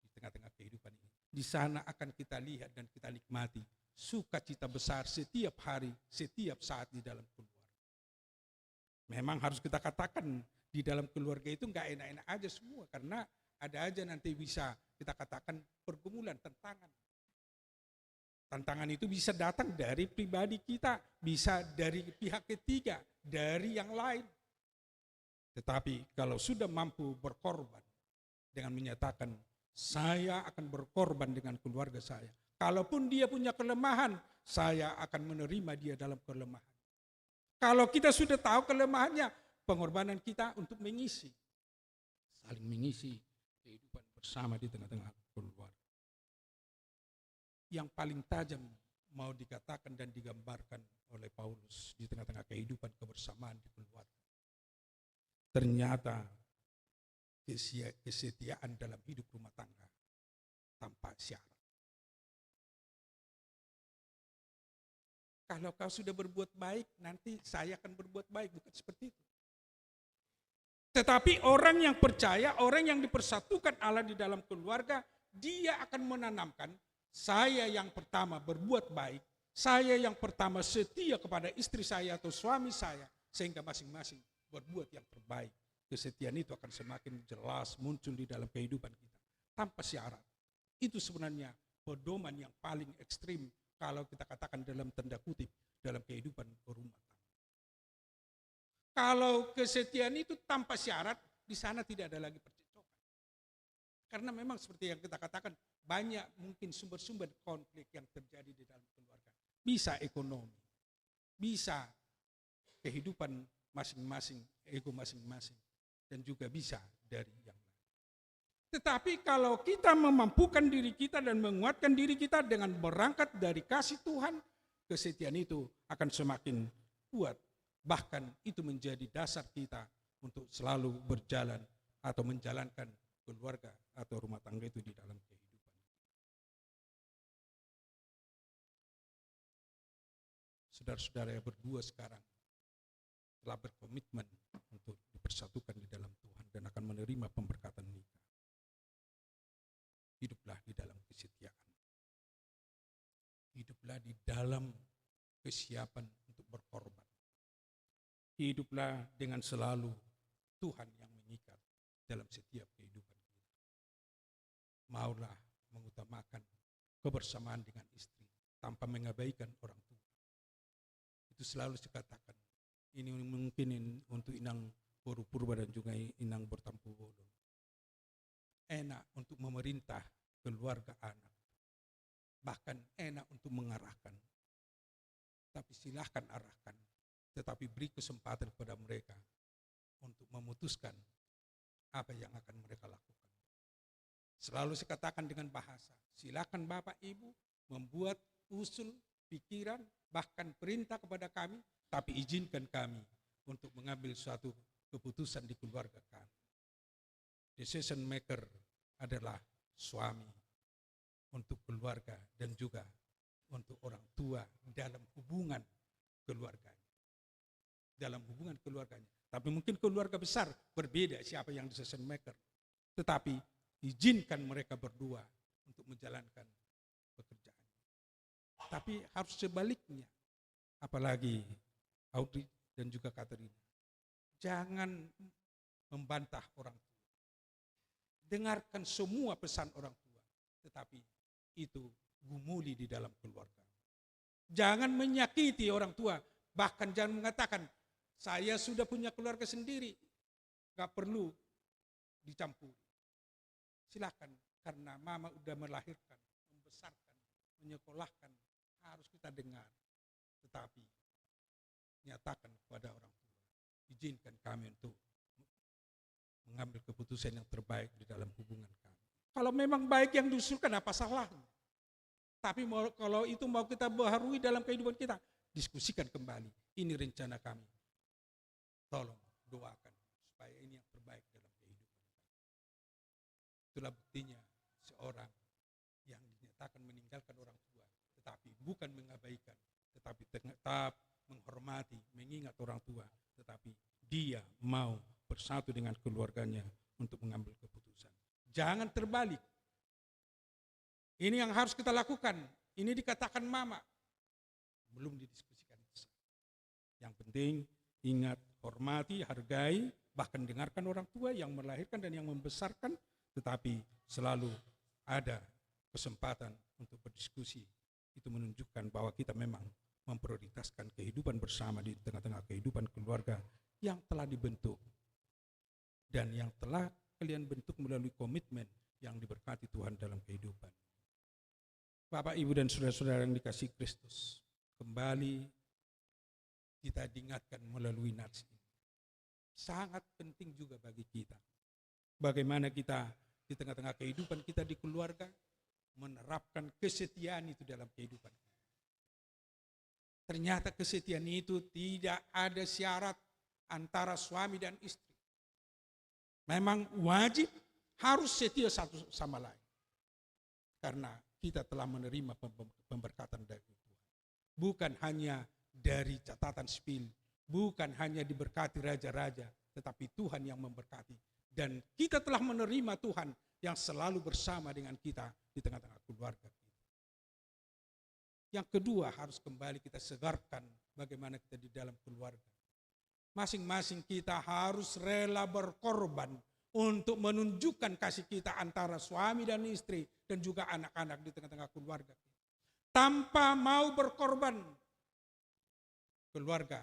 di tengah-tengah kehidupan ini. Di sana akan kita lihat dan kita nikmati sukacita besar setiap hari, setiap saat di dalam keluarga. Memang harus kita katakan, di dalam keluarga itu enggak enak-enak aja semua, karena ada aja nanti bisa kita katakan pergumulan, tantangan. Tantangan itu bisa datang dari pribadi kita, bisa dari pihak ketiga, dari yang lain. Tetapi kalau sudah mampu berkorban dengan menyatakan, saya akan berkorban dengan keluarga saya. Kalaupun dia punya kelemahan, saya akan menerima dia dalam kelemahan. Kalau kita sudah tahu kelemahannya, pengorbanan kita untuk mengisi, saling mengisi kehidupan bersama di tengah-tengah keluarga. Yang paling tajam mau dikatakan dan digambarkan oleh Paulus di tengah-tengah kehidupan kebersamaan di keluarga. Ternyata kesetiaan dalam hidup rumah tangga tanpa syarat. Kalau kau sudah berbuat baik, nanti saya akan berbuat baik, bukan seperti itu. Tetapi orang yang percaya, orang yang dipersatukan Allah di dalam keluarga, dia akan menanamkan, saya yang pertama berbuat baik, saya yang pertama setia kepada istri saya atau suami saya, sehingga masing-masing berbuat yang terbaik. Kesetiaan itu akan semakin jelas muncul di dalam kehidupan kita, tanpa syarat. Itu sebenarnya pedoman yang paling ekstrim, kalau kita katakan dalam tanda kutip, dalam kehidupan berumah tangga. Kalau kesetiaan itu tanpa syarat, di sana tidak ada lagi percekcokan. Karena memang seperti yang kita katakan, banyak mungkin sumber-sumber konflik yang terjadi di dalam keluarga. Bisa ekonomi, bisa kehidupan masing-masing, ego masing-masing, dan juga bisa dari yang lain. Tetapi kalau kita memampukan diri kita dan menguatkan diri kita dengan berangkat dari kasih Tuhan, kesetiaan itu akan semakin kuat. Bahkan itu menjadi dasar kita untuk selalu berjalan atau menjalankan keluarga atau rumah tangga itu di dalam kehidupan. Saudara-saudara yang berdua sekarang telah berkomitmen untuk dipersatukan di dalam Tuhan dan akan menerima pemberkatan nikah. Hiduplah di dalam kesetiaan. Hiduplah di dalam kesiapan untuk berkorban. Hiduplah dengan selalu Tuhan yang mengikat dalam setiap kehidupan kita. Maulah mengutamakan kebersamaan dengan istri tanpa mengabaikan orang tua. Itu selalu saya katakan. Ini mungkin untuk Inang Boru Purba dan juga Inang Bertampu Bodo. Enak untuk memerintah keluarga anak. Bahkan enak untuk mengarahkan. Tapi silahkan arahkan. Tetapi beri kesempatan kepada mereka untuk memutuskan apa yang akan mereka lakukan. Selalu saya katakan dengan bahasa, silakan Bapak Ibu membuat usul, pikiran, bahkan perintah kepada kami, tapi izinkan kami untuk mengambil suatu keputusan di keluarga kami. Decision maker adalah suami untuk keluarga dan juga untuk orang tua dalam hubungan keluarganya. Dalam hubungan keluarganya. Tapi mungkin keluarga besar berbeda siapa yang decision maker. Tetapi izinkan mereka berdua untuk menjalankan pekerjaan. Tapi harus sebaliknya. Apalagi Audrey dan juga Katerina. Jangan membantah orang tua. Dengarkan semua pesan orang tua. Tetapi itu gumuli di dalam keluarga. Jangan menyakiti orang tua. Bahkan jangan mengatakan, saya sudah punya keluarga sendiri, gak perlu dicampur. Silakan, karena mama udah melahirkan, membesarkan, menyekolahkan, harus kita dengar. Tetapi nyatakan kepada orang tua, izinkan kami untuk mengambil keputusan yang terbaik di dalam hubungan kami. Kalau memang baik yang diusulkan, apa salahnya? Tapi kalau itu mau kita baharui dalam kehidupan kita, diskusikan kembali. Ini rencana kami. tolong doakan supaya ini yang terbaik dalam kehidupan. Itulah buktinya seorang yang dinyatakan meninggalkan orang tua, tetapi bukan mengabaikan, tetapi tetap menghormati, mengingat orang tua, tetapi dia mau bersatu dengan keluarganya untuk mengambil keputusan. Jangan terbalik. Ini yang harus kita lakukan. Ini dikatakan mama. Belum didiskusikan. Yang penting ingat, hormati, hargai, bahkan dengarkan orang tua yang melahirkan dan yang membesarkan, tetapi selalu ada kesempatan untuk berdiskusi. Itu menunjukkan bahwa kita memang memprioritaskan kehidupan bersama di tengah-tengah kehidupan keluarga yang telah dibentuk dan yang telah kalian bentuk melalui komitmen yang diberkati Tuhan dalam kehidupan. Bapak, Ibu, dan saudara-saudara yang dikasihi Kristus, kembali kita diingatkan melalui nats ini. Sangat penting juga bagi kita. Bagaimana kita di tengah-tengah kehidupan kita di keluarga menerapkan kesetiaan itu dalam kehidupan. Ternyata kesetiaan itu tidak ada syarat antara suami dan istri. Memang wajib harus setia satu sama lain. Karena kita telah menerima pemberkatan dari Tuhan. Bukan hanya dari catatan sipil, bukan hanya diberkati raja-raja, tetapi Tuhan yang memberkati. Dan kita telah menerima Tuhan yang selalu bersama dengan kita di tengah-tengah keluarga kita. Yang kedua, harus kembali kita segarkan bagaimana kita di dalam keluarga. Masing-masing kita harus rela berkorban untuk menunjukkan kasih kita antara suami dan istri dan juga anak-anak di tengah-tengah keluarga. Tanpa mau berkorban, keluarga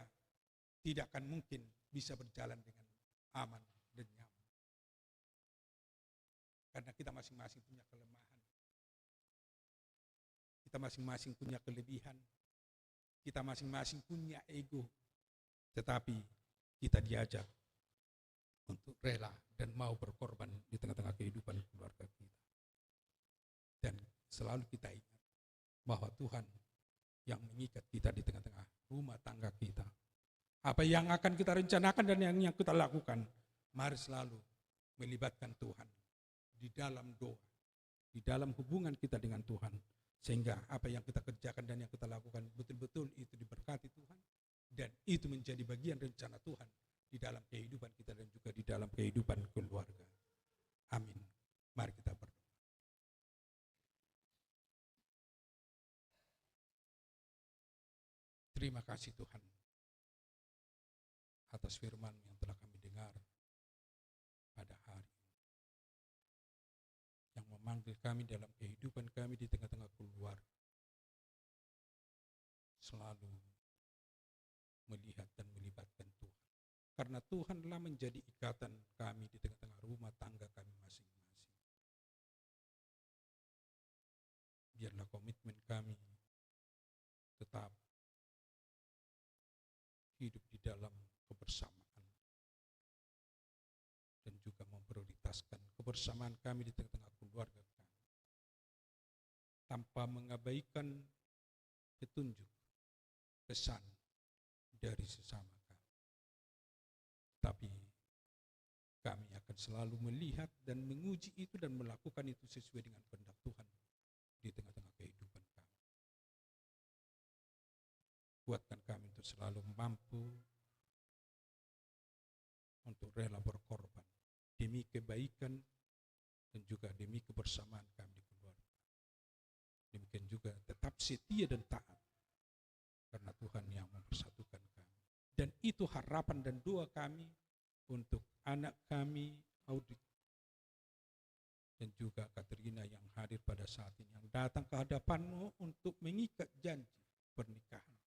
tidak akan mungkin bisa berjalan dengan aman dan nyaman. Karena kita masing-masing punya kelemahan. Kita masing-masing punya kelebihan. Kita masing-masing punya ego. Tetapi kita diajak untuk rela dan mau berkorban di tengah-tengah kehidupan keluarga kita. Dan selalu kita ingat bahwa Tuhan yang mengikat kita di tengah-tengah rumah tangga kita. Apa yang akan kita rencanakan dan yang kita lakukan, mari selalu melibatkan Tuhan di dalam doa, di dalam hubungan kita dengan Tuhan. Sehingga apa yang kita kerjakan dan yang kita lakukan betul-betul itu diberkati Tuhan. Dan itu menjadi bagian rencana Tuhan di dalam kehidupan kita dan juga di dalam kehidupan keluarga. Amin. Mari kita berdoa. Terima kasih Tuhan atas firman yang telah kami dengar pada hari ini. Yang memanggil kami dalam kehidupan kami di tengah-tengah keluarga. Selalu melihat dan melibatkan Tuhan. Karena Tuhanlah menjadi ikatan kami di tengah-tengah rumah tangga kami masing-masing. Biarlah komitmen kami tetap hidup di dalam kebersamaan dan juga memprioritaskan kebersamaan kami di tengah-tengah keluarga kami tanpa mengabaikan petunjuk, pesan dari sesama kami. Tapi kami akan selalu melihat dan menguji itu dan melakukan itu sesuai dengan kehendak Tuhan di tengah-tengah kehidupan kami. Kuatkan kami untuk selalu mampu untuk rela berkorban demi kebaikan dan juga demi kebersamaan kami di keluarga. Demikian juga tetap setia dan taat karena Tuhan yang mempersatukan kami. Dan itu harapan dan doa kami untuk anak kami, Audit, dan juga Katrina yang hadir pada saat ini, yang datang ke hadapan-Mu untuk mengikat janji pernikahan.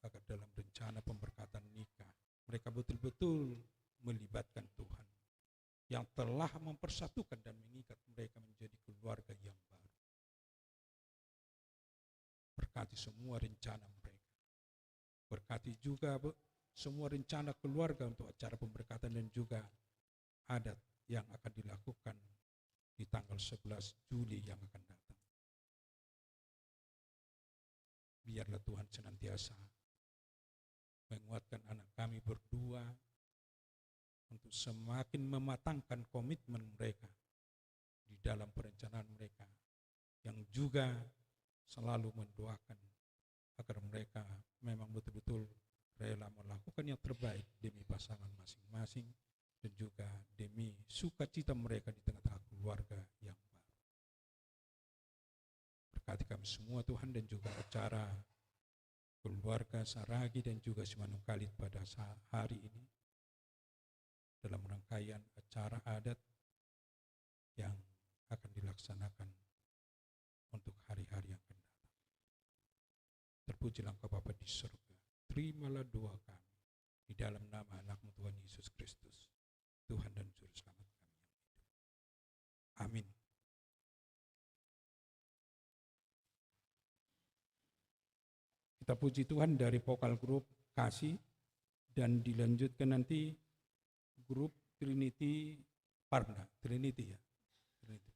Agar dalam rencana pemberkatan nikah, mereka betul-betul melibatkan Tuhan yang telah mempersatukan dan mengikat mereka menjadi keluarga yang baru. Berkati semua rencana mereka. Berkati juga semua rencana keluarga untuk acara pemberkatan dan juga adat yang akan dilakukan di tanggal 11 Juli yang akan datang. Biarlah Tuhan senantiasa menguatkan anak kami berdua untuk semakin mematangkan komitmen mereka di dalam perencanaan mereka, yang juga selalu mendoakan agar mereka memang betul-betul rela melakukan yang terbaik demi pasangan masing-masing dan juga demi sukacita mereka di tengah-tengah keluarga yang baru. Berkati kami semua Tuhan, dan juga acara keluarga Saragi dan juga Simanungkalit pada hari ini dalam rangkaian acara adat yang akan dilaksanakan untuk hari-hari yang akan datang. Terpujilah Engkau Bapa di surga. Terimalah doa kami di dalam nama anak-Mu Tuhan Yesus Kristus, Tuhan dan Juru Selamat kami yang hidup. Amin. Kita puji Tuhan dari vokal grup Kasih, dan dilanjutkan nanti grup Trinity Parna, Trinity ya. Trinity.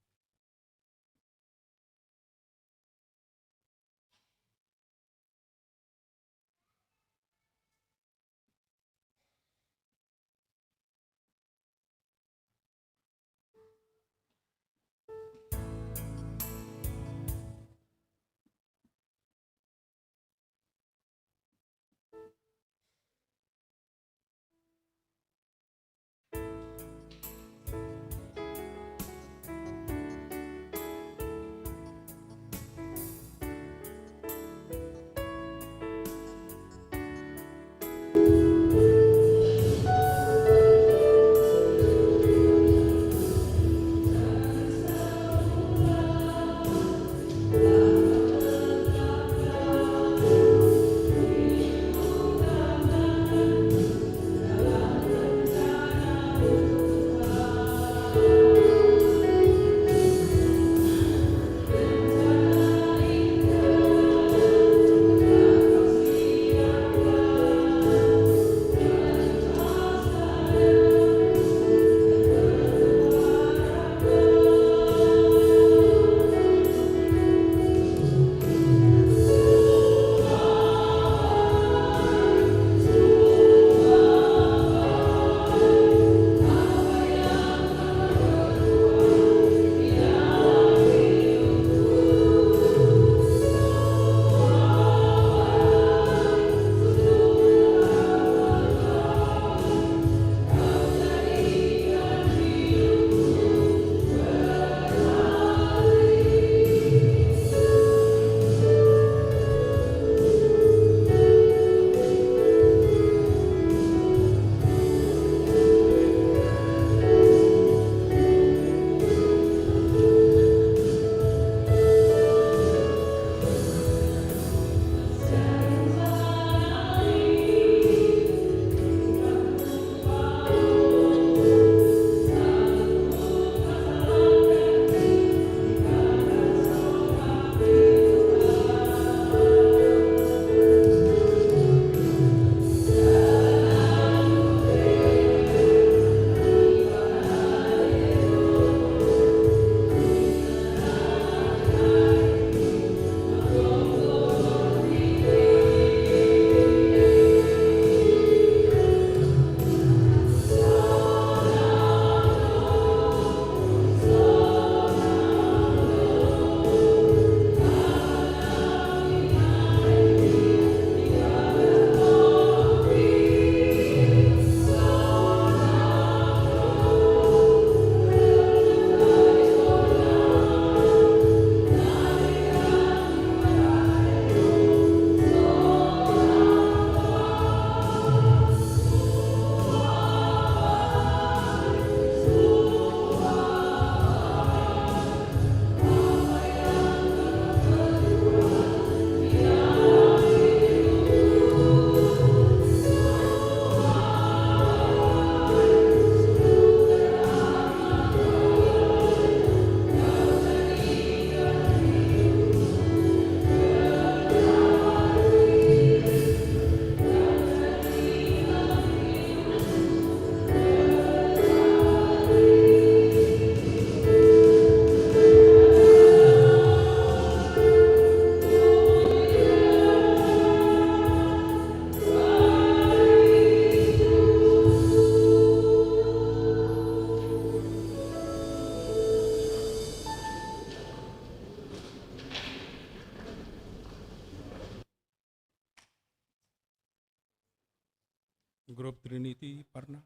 iti parna.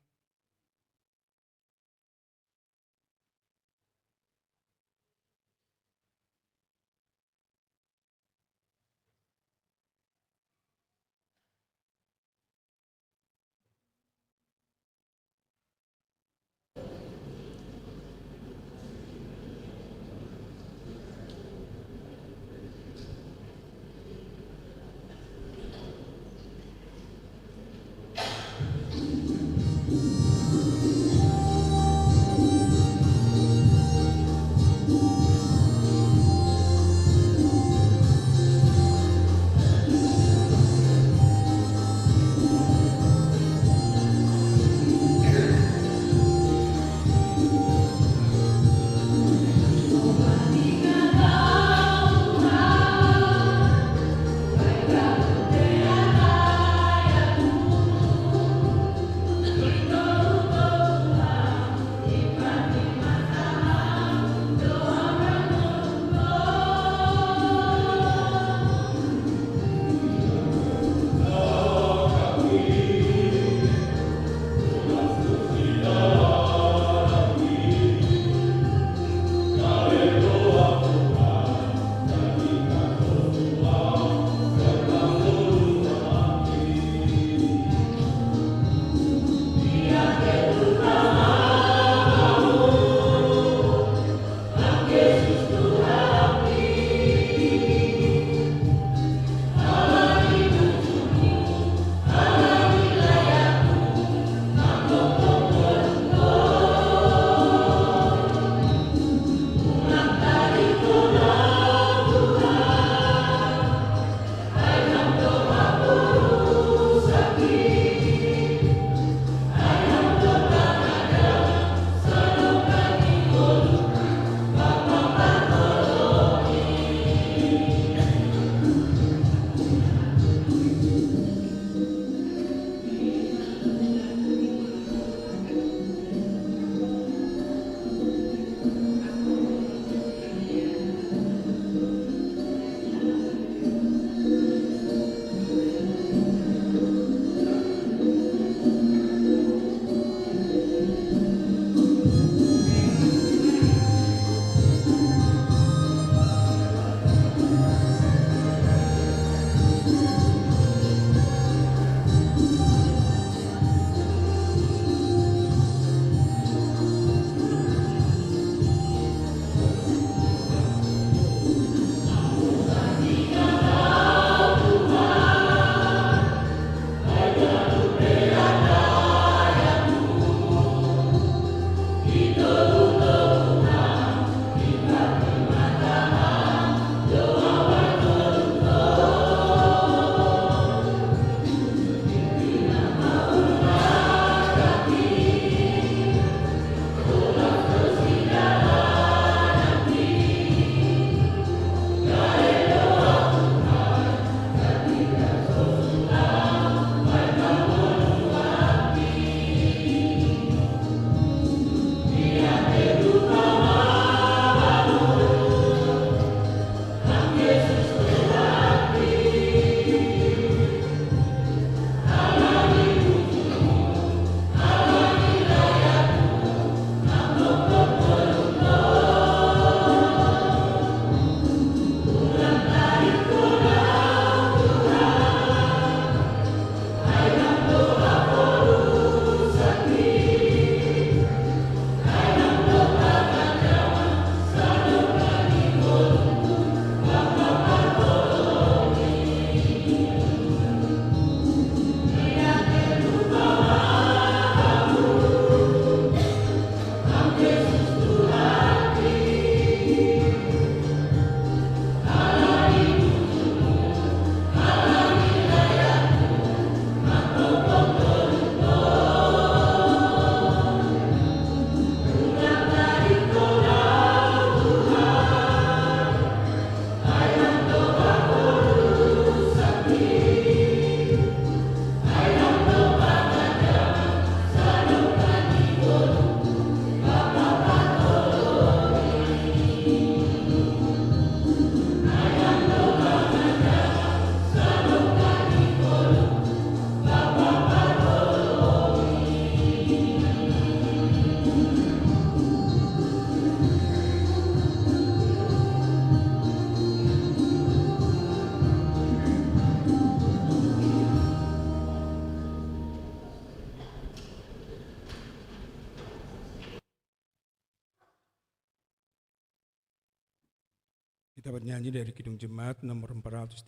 Kita bernyanyi dari Kidung Jemaat nomor 413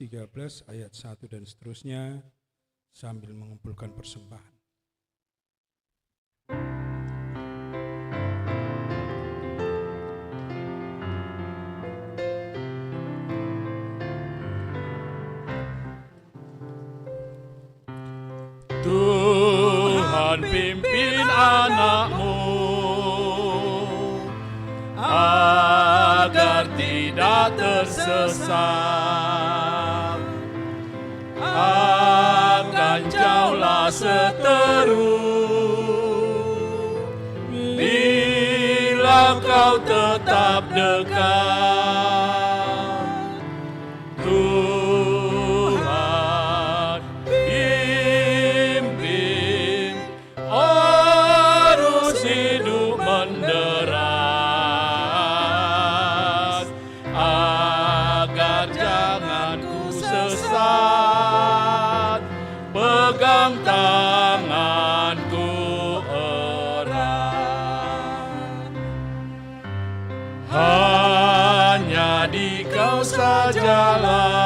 ayat 1 dan seterusnya sambil mengumpulkan persembahan. Tuhan pimpin anakmu agar tidak tersesat, akan jauhlah seteru bila kau tetap dekat. Tuhan pimpin arus hidup menderas, agar jangan ku sesat, pegang tanganku erat. Hanya di kau sajalah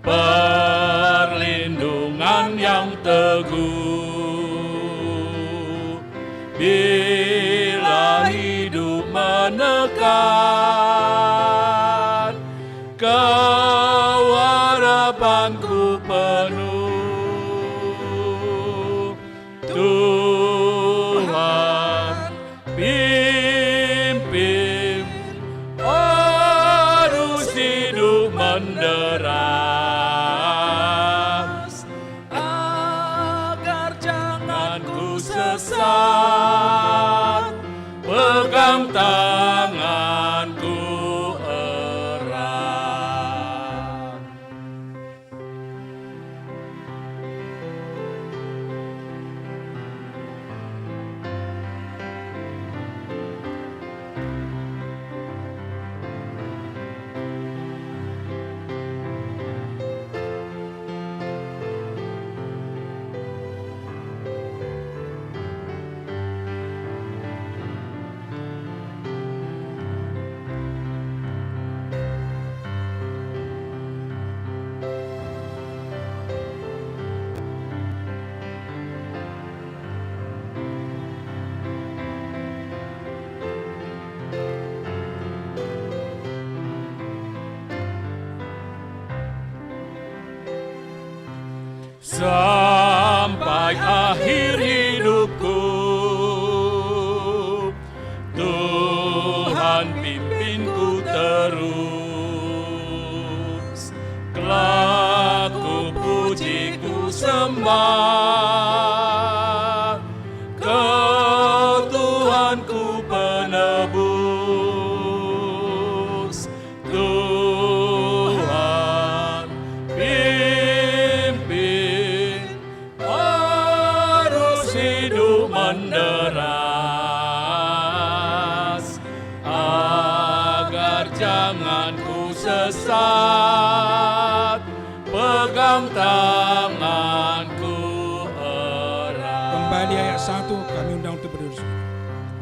perlindungan yang teguh, bila hidup menekan, kau harapanku penuh. Tuhan pimpin arus hidup menderas, agar jangan ku sesat, pegang tanganku erat. Sampai akhir hidupku, Tuhan pimpinku terus. Kelak ku puji ku sembah, Kau Tuhanku penebus. Tuhan pimpin arus hidup menderas, agar jangan ku sesat, pegang tanganku erat. Kembali ayat 1 kami undang untuk berdiri.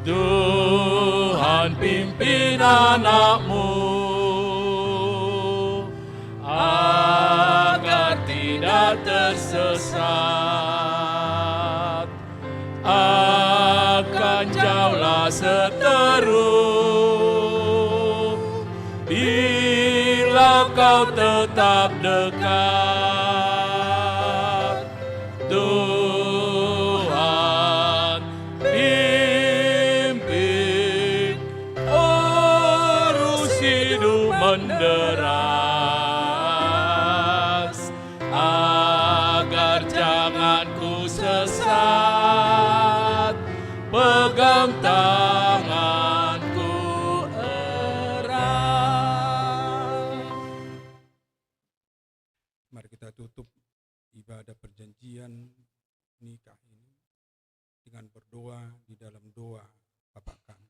Tuhan pimpin anakmu agar tidak tersesat, akan jauhlah seteru bila kau tetap dekat. Tuhan pimpin arus hidup menderas, agar jangan ku sesat, pegang tanganku erat. Mari kita tutup ibadah perjanjian nikah ini dengan berdoa di dalam doa Bapa kami.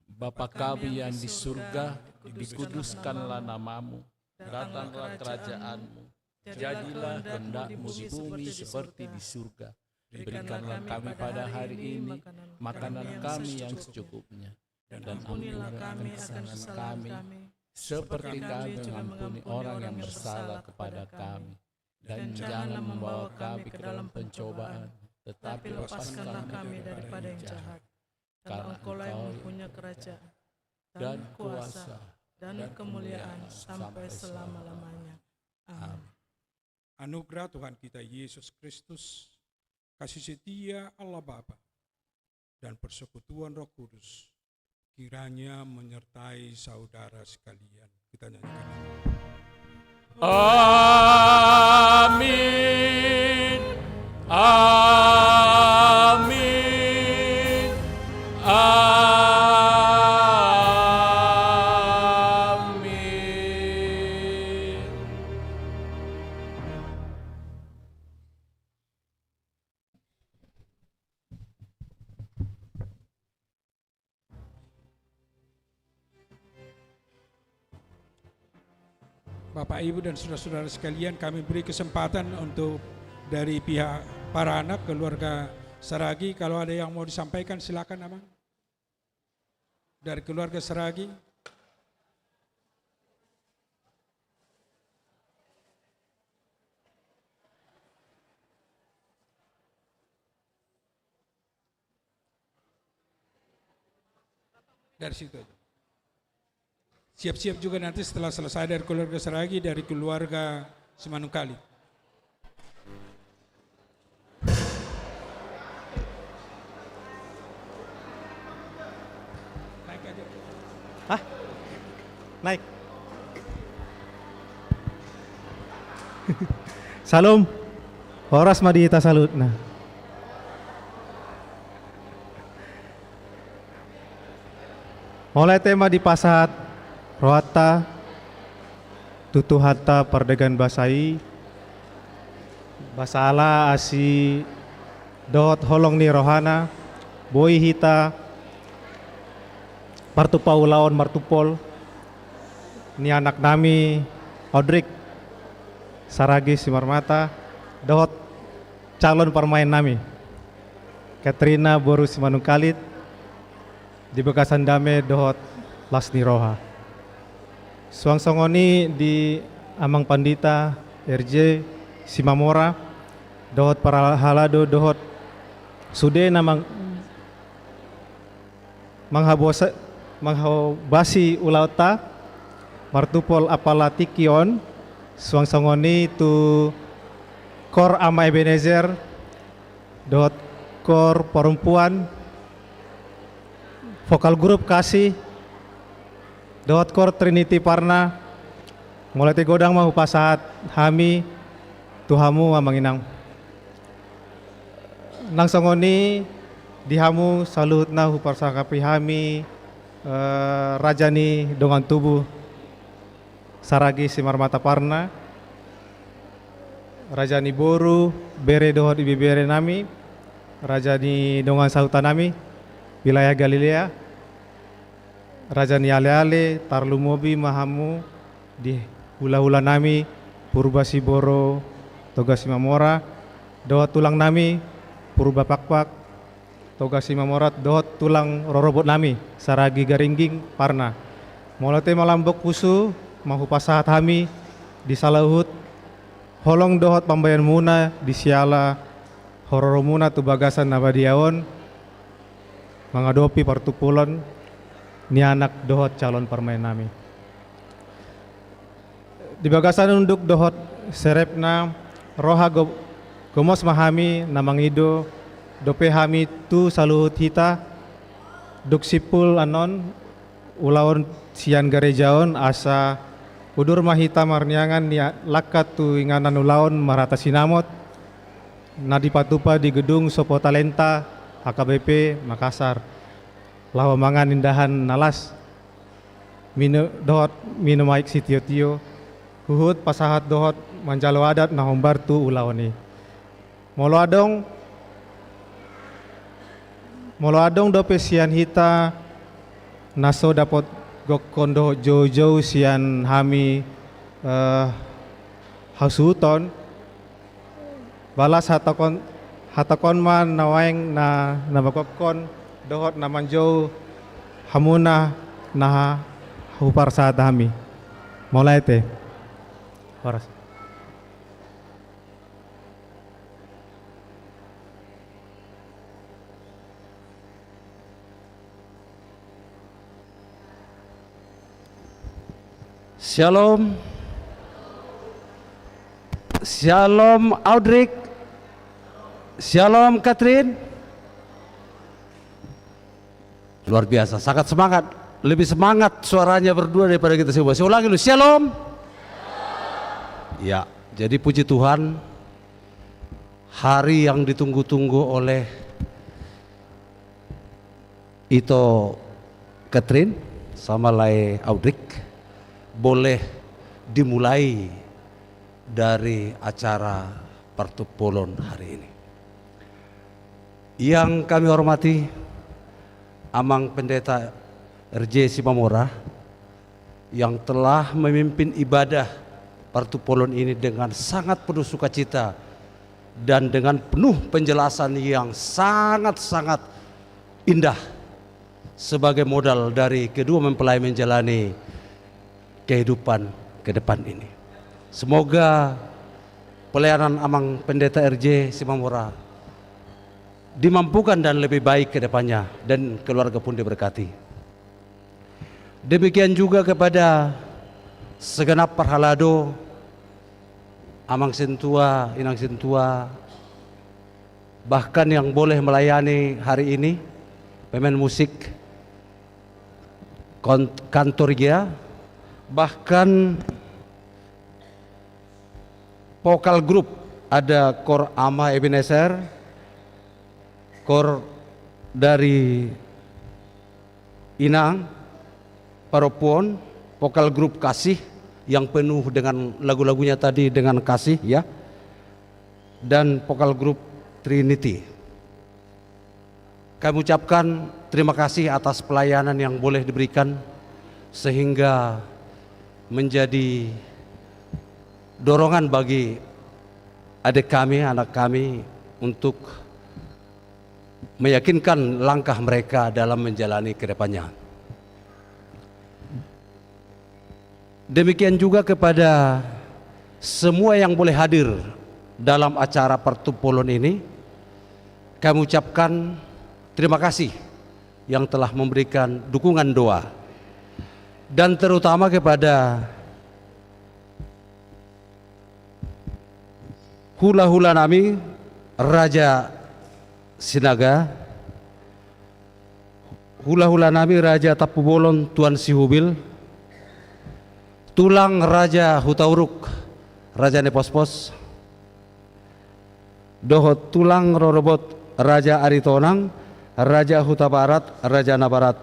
Bapa kami yang di surga, dikuduskanlah namamu, datanglah kerajaanmu, jadilah kehendakmu di bumi seperti di surga. Berikanlah kami pada hari ini makanan kami yang secukupnya, dan ampunilah kami akan kesalahan kami, seperti kami mengampuni orang yang bersalah kepada kami. Dan janganlah membawa kami ke dalam pencobaan, tetapi lepaskanlah kami daripada yang jahat. Karena Engkaulah yang mempunyai kerajaan, dan kuasa, dan kemuliaan sampai selama-lamanya. Amin. Anugerah Tuhan kita Yesus Kristus, kasih setia Allah Bapa, dan persekutuan Roh Kudus kiranya menyertai saudara sekalian. Kita nyanyikan. Amin. Amin. Amin. Bapak, Ibu, dan saudara-saudara sekalian, kami beri kesempatan untuk dari pihak para anak, keluarga Saragi, kalau ada yang mau disampaikan silakan, Abang. Dari keluarga Saragi. Dari situ aja. Siap-siap juga nanti setelah selesai dari keluarga Saragi, dari keluarga Simanungkalit. Naik aja. Hah? Naik. Salam. Horas madita salut. Nah. Mulai tema di pasat rohata tutuhata perdegan basai basala asi dot holong ni rohana boi hita partupau lawan martupol ni anak nami Odrik Saragi Simarmata dot calon permain nami Katrina Boru Simanungkalit di Bekasan Dame dot Lasni Roha. Suang songoni di Amang Pandita RJ Simamora dohot para halado dohot sude namang manghabasi ulauta martupol apalatikion suang songoni tu kor ama Ebenezer dohot kor perempuan vokal grup kasih dohot kor Trinity Parna mulai te godang mahu pasahat hami tuhamu amanginang nang songoni dihamu salut na hu parsakapi hami rajani dongan tubuh Saragi Simarmata Parna rajani boru bere dohot ibi bere nami rajani dongan sahutan nami wilayah Galilea Rajani ale-ale tarlu mobi mahamu di hula-hula nami Purbasi Boro Toga Simamora dohot tulang nami Purba Pakpak Toga Simamora dohot tulang rorobot nami Saragi Garingging Parna molote malambok kusu mahu pasahat hami di Salahut holong dohot pambayan muna di Siala hororomuna tu bagasan nabadiaon mangadopi partupulon ni anak dohot calon permain nami. Di bagasan unduk dohot serepna roha gomos mahami namangido dope hami tu saluhut hita duk sipul anon ulaon sian garejaon asa udur mahita marniangan ni lakat tu inganan ulaon marata sinamot nadipatupa di gedung Sopo Talenta HKBP Makassar lawa mangan indahan nalas dohot minum aik si tio huhut pasahat dohot manjalo adat nahombar tu ulawani molo adong dope sian hita naso dapot gokondo jauh-jauh sian hami hasuton balas hatakon man nawaeng na nabagokon dohot namanjau hamuna naha huparsa dami. Mulai teh. Waras. Shalom. Shalom Audrik. Shalom Catherine. Luar biasa, sangat semangat. Lebih semangat suaranya berdua daripada kita semua. Saya ulangi dulu, shalom. Ya, jadi puji Tuhan, hari yang ditunggu-tunggu oleh Ito Catherine sama Lai Audrik boleh dimulai dari acara Partupolon hari ini. Yang kami hormati Amang Pendeta RJ Simamora yang telah memimpin ibadah Partupolon ini dengan sangat penuh sukacita dan dengan penuh penjelasan yang sangat-sangat indah sebagai modal dari kedua mempelai menjalani kehidupan ke depan ini. Semoga pelayanan Amang Pendeta RJ Simamora dimampukan dan lebih baik ke depannya dan keluarga pun diberkati. Demikian juga kepada segenap parhalado, Amang Sentua, Inang Sentua, bahkan yang boleh melayani hari ini, pemain musik, kantorgia, bahkan vokal grup, ada Kor Ama Ebenezer, Kor dari Inang, Paropuon, vokal grup Kasih yang penuh dengan lagu-lagunya tadi dengan kasih ya, dan vokal grup Trinity. Kami ucapkan terima kasih atas pelayanan yang boleh diberikan sehingga menjadi dorongan bagi adik kami, anak kami untuk meyakinkan langkah mereka dalam menjalani ke depannya. Demikian juga kepada semua yang boleh hadir dalam acara Partupolon ini, kami ucapkan terima kasih yang telah memberikan dukungan doa, dan terutama kepada hula-hula nami Raja Sinaga, hula-hula nami Raja Tapubolon Tuan Sihubil, tulang Raja Hutauruk Raja Nepospos, dohot tulang rorobot Raja Aritonang Raja Huta Barat Raja Nabarat.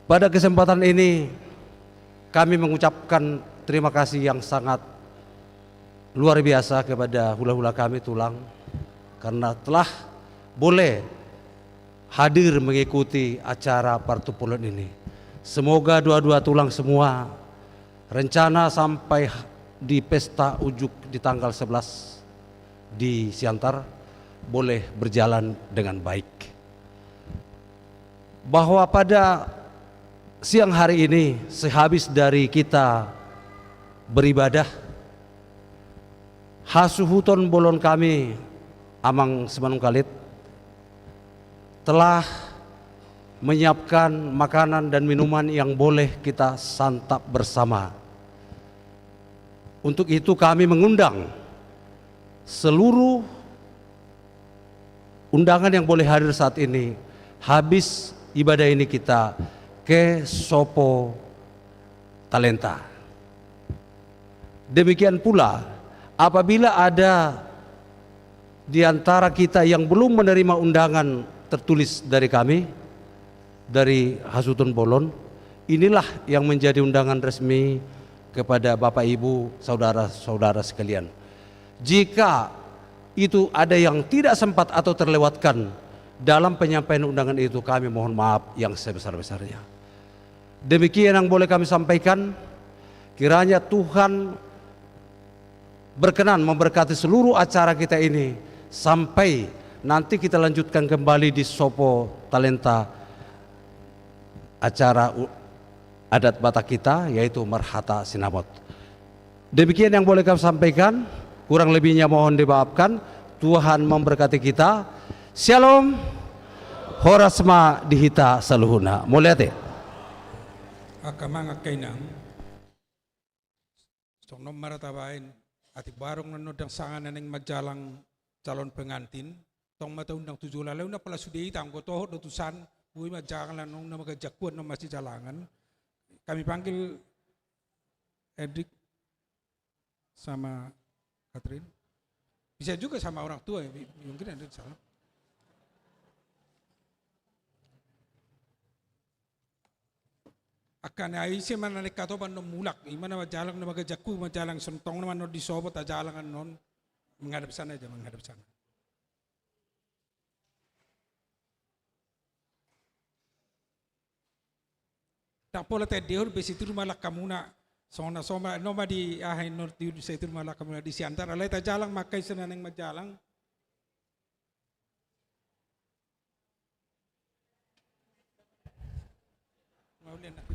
Pada kesempatan ini kami mengucapkan terima kasih yang sangat luar biasa kepada hula-hula kami tulang karena telah boleh hadir mengikuti acara Partupolon ini. Semoga dua-dua tulang semua rencana sampai di pesta ujuk di tanggal 11 di Siantar boleh berjalan dengan baik. Bahwa pada siang hari ini sehabis dari kita beribadah, hasuhuton bolon kami Amang Semanung Kalit telah menyiapkan makanan dan minuman yang boleh kita santap bersama. Untuk itu kami mengundang seluruh undangan yang boleh hadir saat ini, habis ibadah ini kita ke Sopo Talenta. Demikian pula apabila ada di antara kita yang belum menerima undangan tertulis dari kami, dari Hasuton Bolon, inilah yang menjadi undangan resmi kepada Bapak Ibu, saudara-saudara sekalian. Jika itu ada yang tidak sempat atau terlewatkan dalam penyampaian undangan itu, kami mohon maaf yang sebesar-besarnya. Demikian yang boleh kami sampaikan. Kiranya Tuhan berkenan memberkati seluruh acara kita ini sampai Nanti kita lanjutkan kembali di Sopo Talenta acara adat Batak kita, yaitu Marhata Sinamot. Demikian yang boleh kami sampaikan, kurang lebihnya mohon dimaafkan. Tuhan memberkati kita. Shalom. Horasma dihita saluhuna. Mulyate. Akamang kainang. Song maratabain ati barong nanod ang sangan ng majalang calon pengantin. Tong mataundang tujuh lalu na pala sudi itang ko toho dotusan buhay majalang lanong na magajakuan ng masih jalangan. Kami panggil Edric sama Catherine. Bisa juga sama orang tua ya, mungkin ada salah. Akan ay siya man nalikkato pa nung mulak, ima na majalang na magajaku, majalang suntong naman no di sobot, ajalangan non, menghadap sana aja, menghadap sana. Tak pola tadi hor besi tur malak kamuna, sona soma noma di ahay nor di sa tur malak kamuna di siantar, alay tajalang makai sana neng majalang. Maulian na.